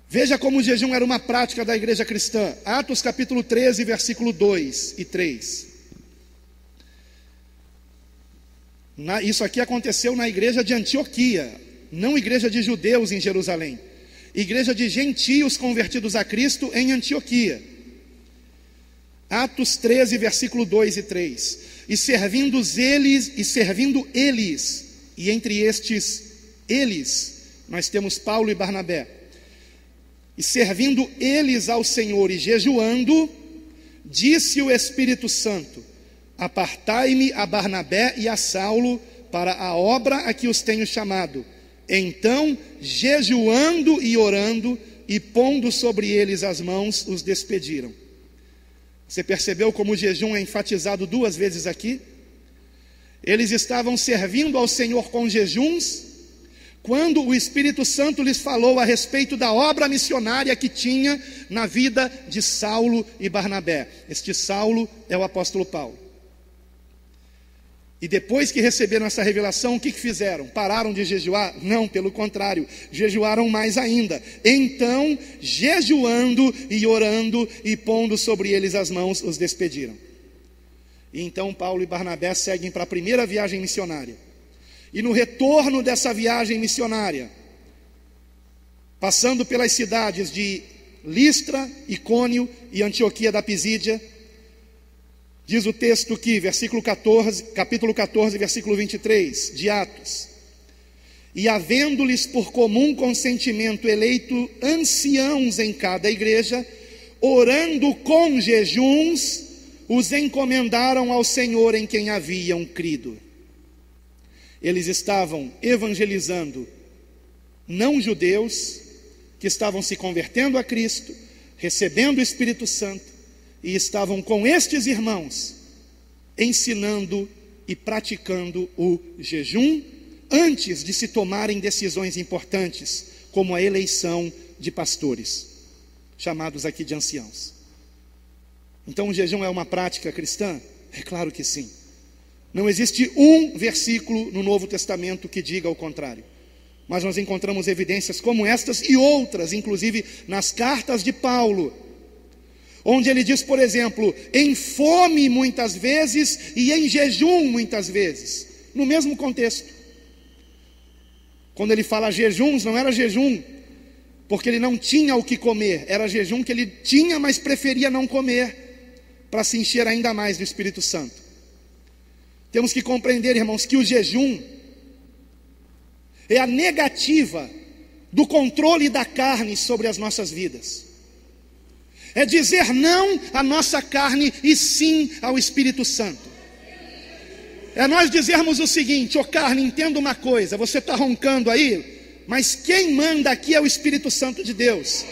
Veja como o jejum era uma prática da igreja cristã. Atos capítulo 13, versículo 2 e 3. Isso aqui aconteceu na igreja de Antioquia, não igreja de judeus em Jerusalém. Igreja de gentios convertidos a Cristo em Antioquia. Atos 13, versículo 2 e 3. E servindo eles, e entre estes eles, nós temos Paulo e Barnabé. E servindo eles ao Senhor e jejuando, disse o Espírito Santo: apartai-me a Barnabé e a Saulo para a obra a que os tenho chamado. Então, jejuando e orando e pondo sobre eles as mãos, os despediram. Você percebeu como o jejum é enfatizado 2 vezes aqui? Eles estavam servindo ao Senhor com jejuns, quando o Espírito Santo lhes falou a respeito da obra missionária que tinha na vida de Saulo e Barnabé. Este Saulo é o apóstolo Paulo. E depois que receberam essa revelação, o que fizeram? Pararam de jejuar? Não, pelo contrário, jejuaram mais ainda. Então, jejuando e orando e pondo sobre eles as mãos, os despediram. E então Paulo e Barnabé seguem para a primeira viagem missionária. E no retorno dessa viagem missionária, passando pelas cidades de Listra, Icônio e Antioquia da Pisídia, diz o texto que, capítulo 14, versículo 23, de Atos: e havendo-lhes por comum consentimento eleito anciãos em cada igreja, orando com jejuns, os encomendaram ao Senhor em quem haviam crido. Eles estavam evangelizando não judeus, que estavam se convertendo a Cristo, recebendo o Espírito Santo, e estavam com estes irmãos, ensinando e praticando o jejum, antes de se tomarem decisões importantes, como a eleição de pastores, chamados aqui de anciãos. Então o jejum é uma prática cristã? É claro que sim. Não existe um versículo no Novo Testamento que diga o contrário. Mas nós encontramos evidências como estas e outras, inclusive nas cartas de Paulo, onde ele diz, por exemplo, em fome muitas vezes e em jejum muitas vezes, no mesmo contexto. Quando ele fala jejuns, não era jejum porque ele não tinha o que comer, era jejum que ele tinha, mas preferia não comer, para se encher ainda mais do Espírito Santo. Temos que compreender, irmãos, que o jejum é a negativa do controle da carne sobre as nossas vidas. É dizer não à nossa carne e sim ao Espírito Santo. É nós dizermos o seguinte: ô carne, entenda uma coisa, você está roncando aí, mas quem manda aqui é o Espírito Santo de Deus.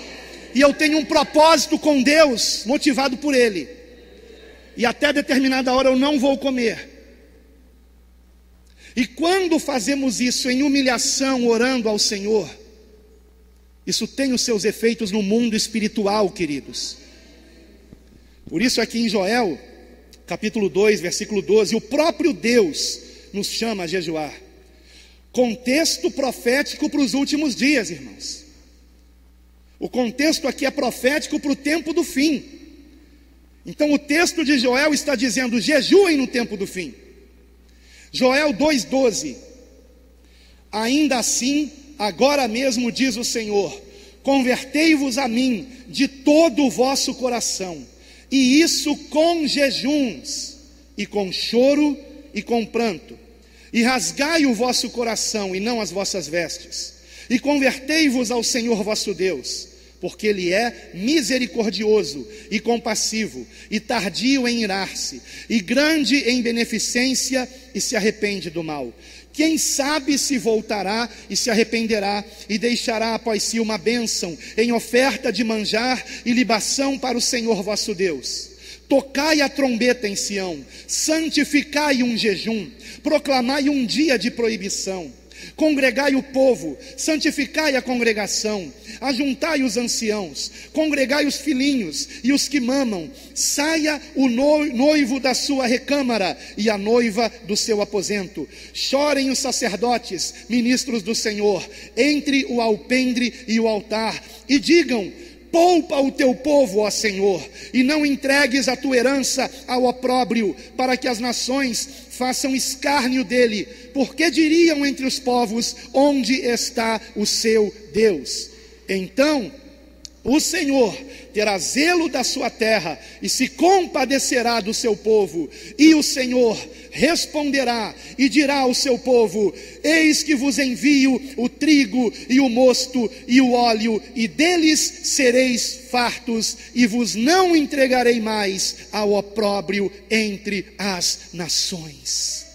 E eu tenho um propósito com Deus, motivado por Ele. E até determinada hora eu não vou comer. E quando fazemos isso em humilhação, orando ao Senhor, isso tem os seus efeitos no mundo espiritual, queridos. Por isso aqui em Joel, capítulo 2, versículo 12, o próprio Deus nos chama a jejuar. Contexto profético para os últimos dias, irmãos. O contexto aqui é profético para o tempo do fim. Então o texto de Joel está dizendo: jejuem no tempo do fim. Joel 2,12: ainda assim, agora mesmo diz o Senhor, convertei-vos a mim de todo o vosso coração, e isso com jejuns, e com choro, e com pranto, e rasgai o vosso coração, e não as vossas vestes, e convertei-vos ao Senhor vosso Deus, porque Ele é misericordioso e compassivo, e tardio em irar-se, e grande em beneficência, e se arrepende do mal. Quem sabe se voltará e se arrependerá, e deixará após si uma bênção, em oferta de manjar e libação para o Senhor vosso Deus. Tocai a trombeta em Sião, santificai um jejum, proclamai um dia de proibição. Congregai o povo, santificai a congregação, ajuntai os anciãos, congregai os filhinhos e os que mamam, saia o noivo da sua recâmara e a noiva do seu aposento. Chorem os sacerdotes, ministros do Senhor, entre o alpendre e o altar, e digam: poupa o teu povo, ó Senhor, e não entregues a tua herança ao opróbrio, para que as nações façam escárnio dele, porque diriam entre os povos: onde está o seu Deus? Então o Senhor terá zelo da sua terra e se compadecerá do seu povo, e o Senhor responderá e dirá ao seu povo: eis que vos envio o trigo e o mosto e o óleo, e deles sereis fartos, e vos não entregarei mais ao opróbrio entre as nações.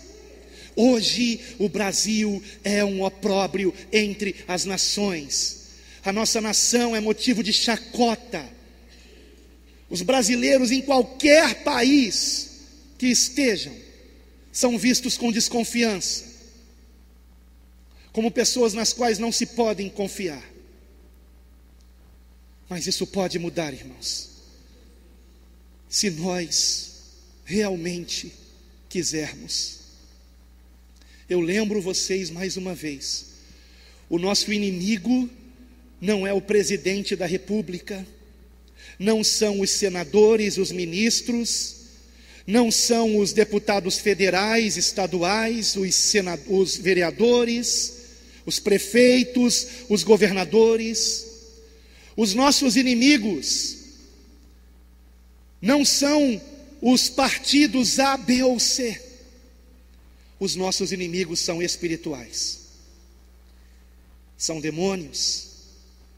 Hoje o Brasil é um opróbrio entre as nações. A nossa nação é motivo de chacota. Os brasileiros em qualquer país que estejam são vistos com desconfiança, como pessoas nas quais não se podem confiar. Mas isso pode mudar, irmãos, se nós realmente quisermos. Eu lembro vocês mais uma vez: o nosso inimigo não é o presidente da República, não são os senadores, os ministros, não são os deputados federais, estaduais, os vereadores, os prefeitos, os governadores. Os nossos inimigos não são os partidos A, B ou C. Os nossos inimigos são espirituais, são demônios,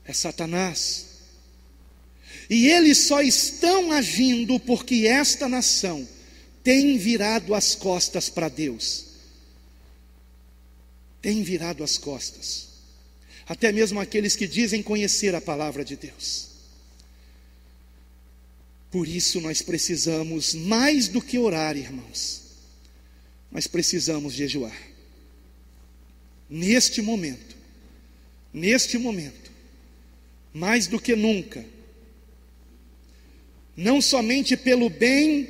é Satanás. E eles só estão agindo porque esta nação tem virado as costas para Deus. Tem virado as costas. até mesmo aqueles que dizem conhecer a palavra de Deus. Por isso nós precisamos, mais do que orar, irmãos, nós precisamos jejuar. Neste momento, mais do que nunca, não somente pelo bem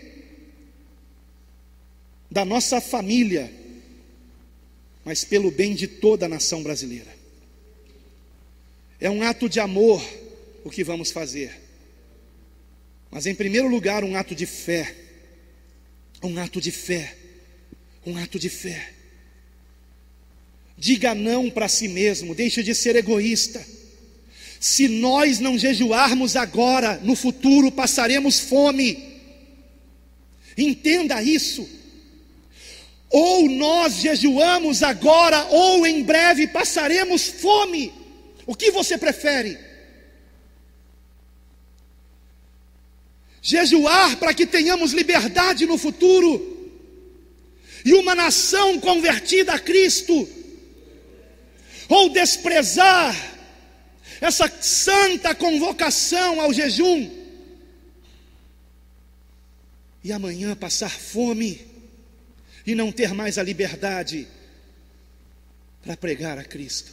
da nossa família, mas pelo bem de toda a nação brasileira. É um ato de amor o que vamos fazer, mas em primeiro lugar um ato de fé, um ato de fé. Diga não para si mesmo, deixe de ser egoísta. Se nós não jejuarmos agora, no futuro passaremos fome. Entenda isso. Ou nós jejuamos agora, ou em breve passaremos fome. O que você prefere? Jejuar para que tenhamos liberdade no futuro e uma nação convertida a Cristo, ou desprezar essa santa convocação ao jejum e amanhã passar fome e não ter mais a liberdade para pregar a Cristo,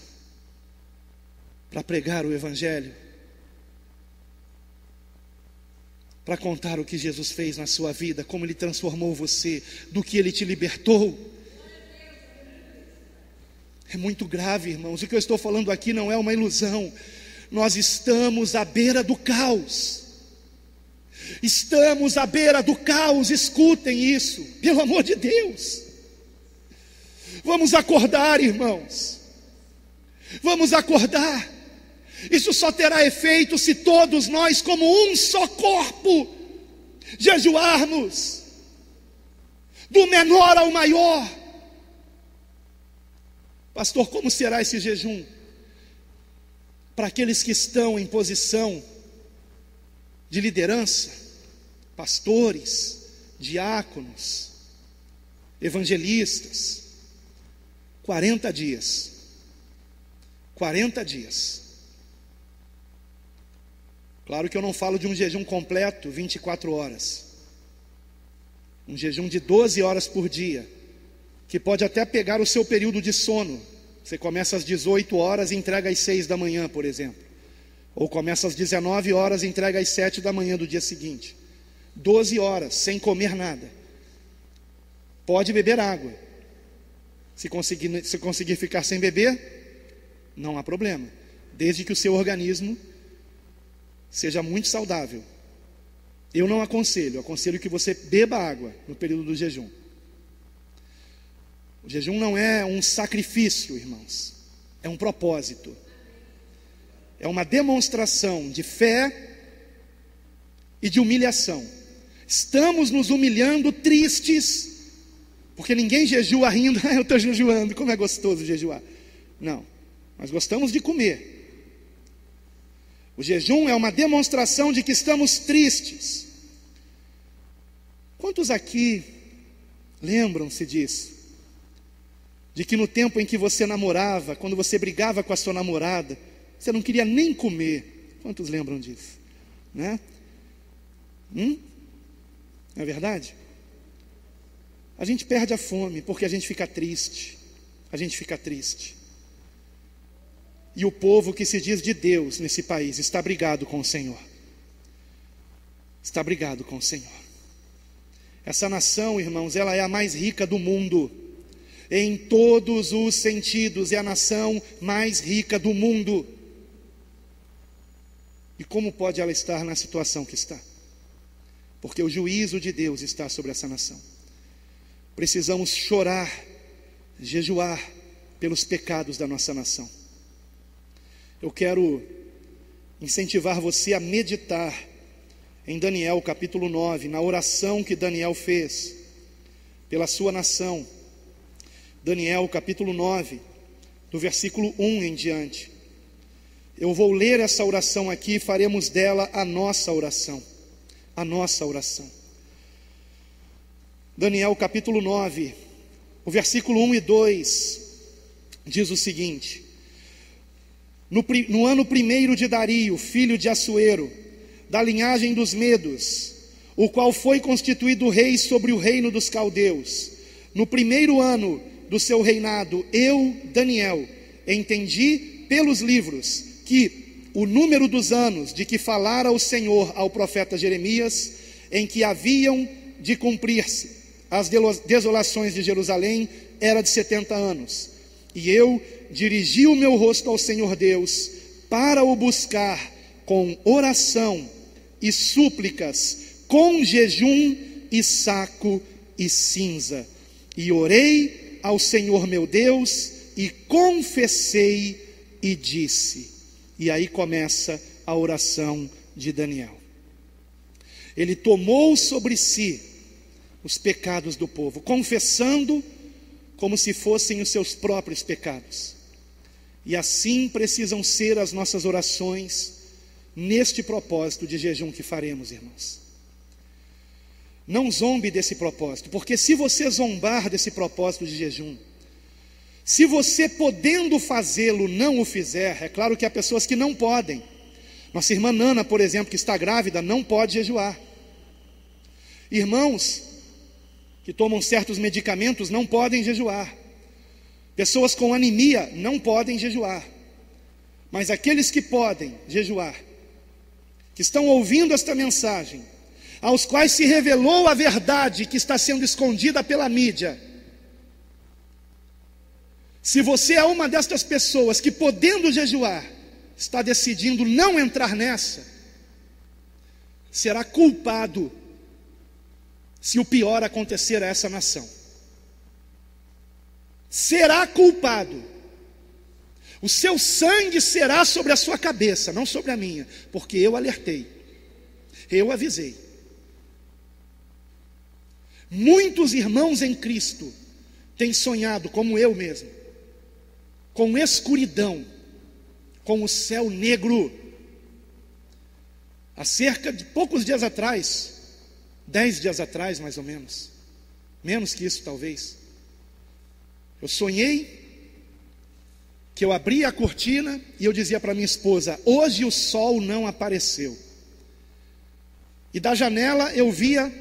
para pregar o Evangelho, para contar o que Jesus fez na sua vida, como Ele transformou você, do que Ele te libertou. É muito grave, irmãos. O que eu estou falando aqui não é uma ilusão. Nós estamos à beira do caos. Estamos à beira do caos. Escutem isso, pelo amor de Deus. Vamos acordar, irmãos. Vamos acordar. Isso só terá efeito se todos nós, como um só corpo, jejuarmos, do menor ao maior. Pastor, como será esse jejum? Para aqueles que estão em posição de liderança, pastores, diáconos, evangelistas, 40 dias. 40 dias. Claro que eu não falo de um jejum completo, 24 horas. Um jejum de 12 horas por dia, que pode até pegar o seu período de sono. Você começa às 18 horas e entrega às 6 da manhã, por exemplo. Ou começa às 19 horas e entrega às 7 da manhã do dia seguinte. 12 horas, sem comer nada. Pode beber água. Se conseguir ficar sem beber, não há problema. Desde que o seu organismo seja muito saudável. Eu não aconselho, aconselho que você beba água no período do jejum. O jejum não é um sacrifício, irmãos, é um propósito. É uma demonstração de fé e de humilhação. Estamos nos humilhando tristes, porque ninguém jejua rindo. Eu estou jejuando, como é gostoso jejuar. Não, nós gostamos de comer. O jejum é uma demonstração de que estamos tristes. Quantos aqui lembram-se disso? De que no tempo em que você namorava, quando você brigava com a sua namorada, você não queria nem comer. Quantos lembram disso? Né? Não é verdade? A gente perde a fome porque a gente fica triste. A gente fica triste. E o povo que se diz de Deus nesse país está brigado com o Senhor. Está brigado com o Senhor. Essa nação, irmãos, ela é a mais rica do mundo. Em todos os sentidos, é a nação mais rica do mundo. E como pode ela estar na situação que está? Porque o juízo de Deus está sobre essa nação. Precisamos chorar, jejuar pelos pecados da nossa nação. Eu quero incentivar você a meditar em Daniel capítulo 9, na oração que Daniel fez pela sua nação. Daniel capítulo 9, do versículo 1 em diante. Eu vou ler essa oração aqui e faremos dela a nossa oração. A nossa oração. Daniel capítulo 9, o versículo 1 e 2 diz o seguinte: no ano 1º de Dario, filho de Assuero, da linhagem dos Medos, o qual foi constituído rei sobre o reino dos caldeus, no 1º ano do seu reinado, eu, Daniel, entendi pelos livros que o número dos anos de que falara o Senhor ao profeta Jeremias, em que haviam de cumprir-se as desolações de Jerusalém, era de 70 anos. E eu dirigi o meu rosto ao Senhor Deus para o buscar com oração e súplicas, com jejum e saco e cinza. E orei ao Senhor meu Deus e confessei e disse. E aí começa a oração de Daniel. Ele tomou sobre si os pecados do povo, confessando como se fossem os seus próprios pecados. E assim precisam ser as nossas orações neste propósito de jejum que faremos, irmãos. Não zombe desse propósito, porque se você zombar desse propósito de jejum, se você podendo fazê-lo não o fizer, é claro que há pessoas que não podem. Nossa irmã Nana, por exemplo, que está grávida, não pode jejuar. Irmãos que tomam certos medicamentos não podem jejuar. Pessoas com anemia não podem jejuar. Mas aqueles que podem jejuar, que estão ouvindo esta mensagem, aos quais se revelou a verdade que está sendo escondida pela mídia, se você é uma destas pessoas que, podendo jejuar, está decidindo não entrar nessa, será culpado se o pior acontecer a essa nação. Será culpado. O seu sangue será sobre a sua cabeça, não sobre a minha, porque eu alertei, eu avisei. Muitos irmãos em Cristo têm sonhado, como eu mesmo, com escuridão, com o céu negro. Há cerca de poucos dias atrás, 10 dias atrás mais ou menos, menos que isso talvez, eu sonhei que eu abria a cortina e eu dizia para minha esposa: hoje o sol não apareceu. E da janela eu via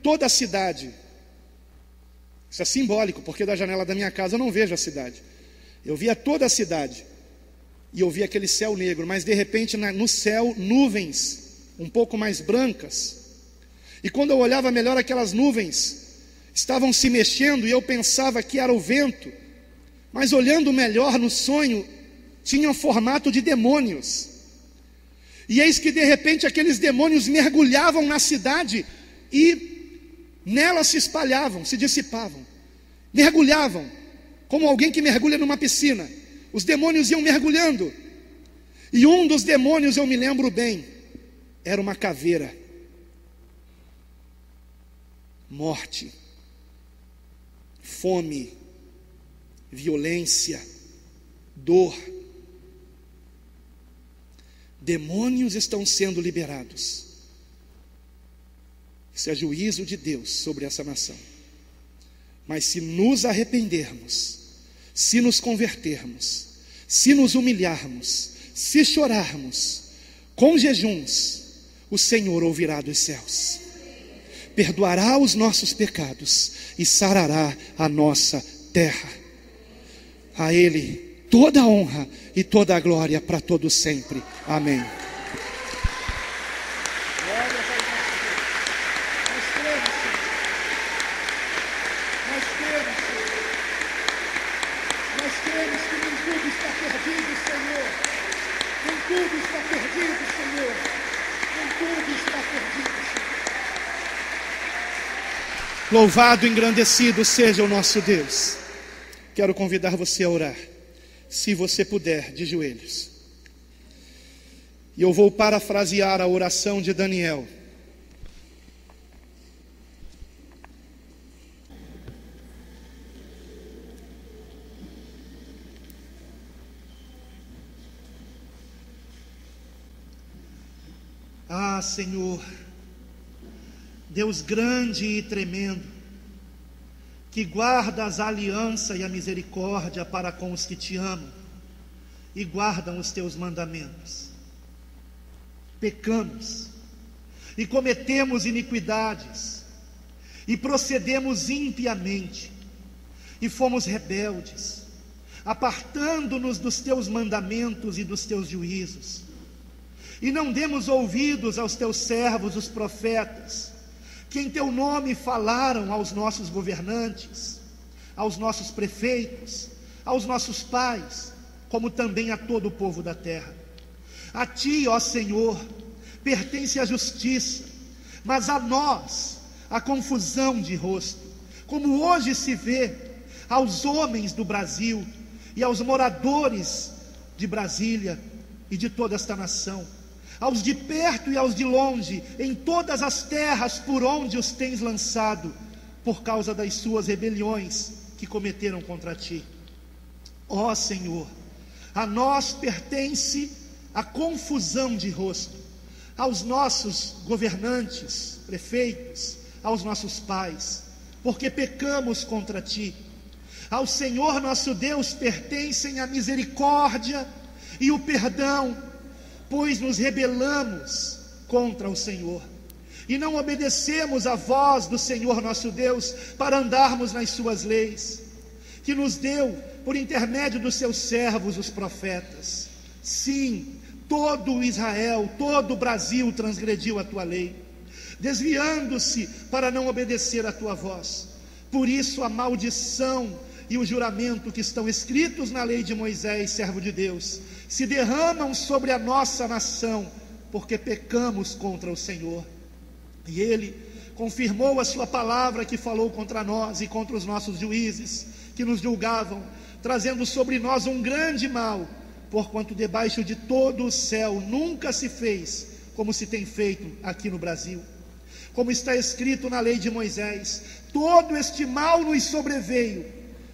toda a cidade. Isso é simbólico, porque da janela da minha casa eu não vejo a cidade. Eu via toda a cidade e eu via aquele céu negro, mas de repente no céu nuvens um pouco mais brancas. E quando eu olhava melhor, aquelas nuvens estavam se mexendo e eu pensava que era o vento, mas olhando melhor no sonho, tinham formato de demônios. E eis que de repente aqueles demônios mergulhavam na cidade e nela se espalhavam, se dissipavam. Mergulhavam, como alguém que mergulha numa piscina. Os demônios iam mergulhando. E um dos demônios, eu me lembro bem, era uma caveira. Morte, fome, violência, dor. Demônios estão sendo liberados. Isso é juízo de Deus sobre essa nação. Mas se nos arrependermos, se nos convertermos, se nos humilharmos, se chorarmos, com jejuns, o Senhor ouvirá dos céus, perdoará os nossos pecados e sarará a nossa terra. A Ele toda a honra e toda a glória para todo sempre. Amém.
Nós cremos que nem tudo está perdido, Senhor. Nem tudo está perdido, Senhor. Nem tudo está perdido, Senhor.
Louvado e engrandecido seja o nosso Deus. Quero convidar você a orar, se você puder, de joelhos. E eu vou parafrasear a oração de Daniel. Ah, Senhor, Deus grande e tremendo, que guardas a aliança e a misericórdia para com os que te amam, e guardam os teus mandamentos. Pecamos e cometemos iniquidades e procedemos impiamente e fomos rebeldes, apartando-nos dos teus mandamentos e dos teus juízos. E não demos ouvidos aos teus servos, os profetas, que em teu nome falaram aos nossos governantes, aos nossos prefeitos, aos nossos pais, como também a todo o povo da terra. A ti, ó Senhor, pertence a justiça, mas a nós a confusão de rosto, como hoje se vê aos homens do Brasil e aos moradores de Brasília e de toda esta nação, aos de perto e aos de longe, em todas as terras por onde os tens lançado, por causa das suas rebeliões que cometeram contra ti. Ó Senhor, a nós pertence a confusão de rosto, aos nossos governantes, prefeitos, aos nossos pais, porque pecamos contra ti. Ao Senhor nosso Deus pertencem a misericórdia e o perdão, pois nos rebelamos contra o Senhor e não obedecemos a voz do Senhor nosso Deus para andarmos nas suas leis, que nos deu por intermédio dos seus servos, os profetas. Sim, todo Israel, todo o Brasil transgrediu a tua lei, desviando-se para não obedecer a tua voz. Por isso a maldição e o juramento que estão escritos na lei de Moisés, servo de Deus, se derramam sobre a nossa nação, porque pecamos contra o Senhor. E Ele confirmou a sua palavra que falou contra nós e contra os nossos juízes, que nos julgavam, trazendo sobre nós um grande mal, porquanto debaixo de todo o céu nunca se fez como se tem feito aqui no Brasil. Como está escrito na lei de Moisés, todo este mal nos sobreveio.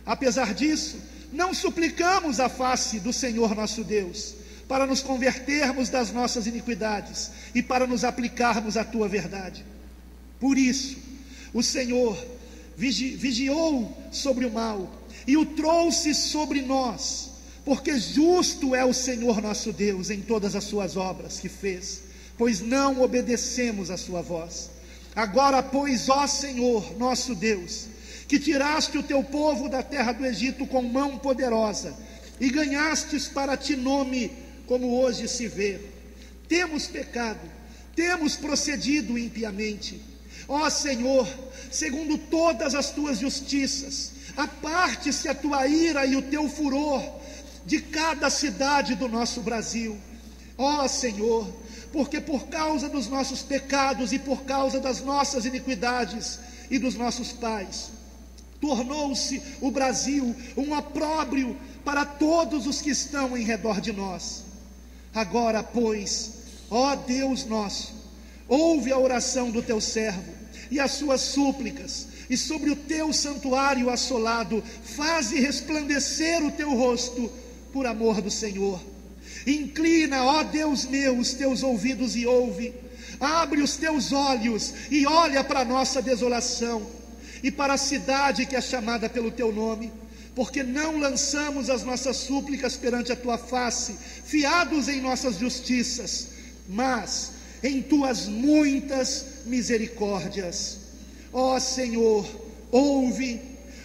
Apesar disso, não suplicamos a face do Senhor nosso Deus, para nos convertermos das nossas iniquidades e para nos aplicarmos à tua verdade. Por isso, o Senhor vigiou sobre o mal e o trouxe sobre nós, porque justo é o Senhor nosso Deus em todas as suas obras que fez, pois não obedecemos a sua voz. Agora, pois, ó Senhor nosso Deus, que tiraste o teu povo da terra do Egito com mão poderosa e ganhastes para ti nome, como hoje se vê, temos pecado, temos procedido impiamente. Ó Senhor, segundo todas as tuas justiças, aparte-se a tua ira e o teu furor de cada cidade do nosso Brasil. Ó Senhor, porque por causa dos nossos pecados e por causa das nossas iniquidades e dos nossos pais, tornou-se o Brasil um opróbrio para todos os que estão em redor de nós. Agora, pois, ó Deus nosso, ouve a oração do teu servo e as suas súplicas, e sobre o teu santuário assolado, faze resplandecer o teu rosto, por amor do Senhor. Inclina, ó Deus meu, os teus ouvidos e ouve, abre os teus olhos e olha para a nossa desolação, e para a cidade que é chamada pelo teu nome, porque não lançamos as nossas súplicas perante a tua face, fiados em nossas justiças, mas em tuas muitas misericórdias. Ó Senhor, ouve,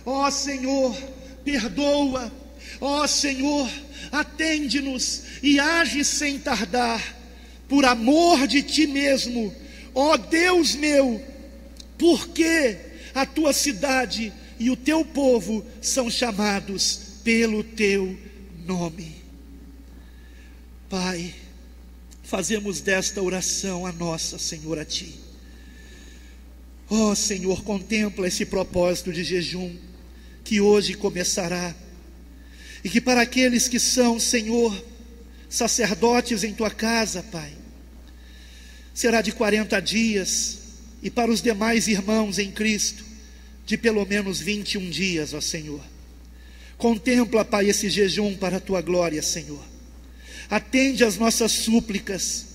ó Senhor, perdoa, ó Senhor, atende-nos e age sem tardar, por amor de ti mesmo, ó Deus meu, porque a tua cidade e o teu povo são chamados pelo teu nome. Pai, fazemos desta oração a nossa, Senhor, a ti. Ó Senhor, contempla esse propósito de jejum que hoje começará, e que para aqueles que são, Senhor, sacerdotes em tua casa, Pai, será de 40 dias, e para os demais irmãos em Cristo, de pelo menos 21 dias, ó Senhor. Contempla, Pai, esse jejum para a tua glória, Senhor. Atende às nossas súplicas,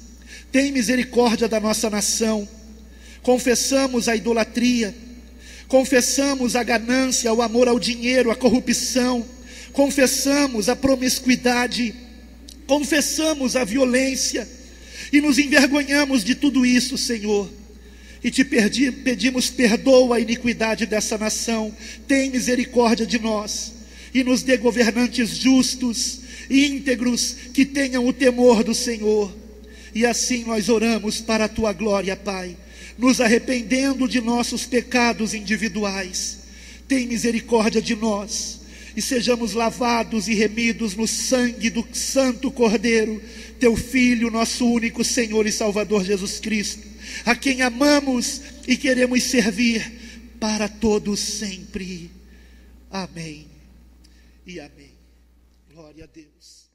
tem misericórdia da nossa nação. Confessamos a idolatria, confessamos a ganância, o amor ao dinheiro, a corrupção, confessamos a promiscuidade, confessamos a violência e nos envergonhamos de tudo isso, Senhor. E te pedimos, perdoa a iniquidade dessa nação, tem misericórdia de nós e nos dê governantes justos, íntegros, que tenham o temor do Senhor. E assim nós oramos para a tua glória, Pai, nos arrependendo de nossos pecados individuais. Tem misericórdia de nós e sejamos lavados e remidos no sangue do Santo Cordeiro, teu Filho, nosso único Senhor e Salvador Jesus Cristo, a quem amamos e queremos servir para todos sempre. Amém e amém. Glória a Deus.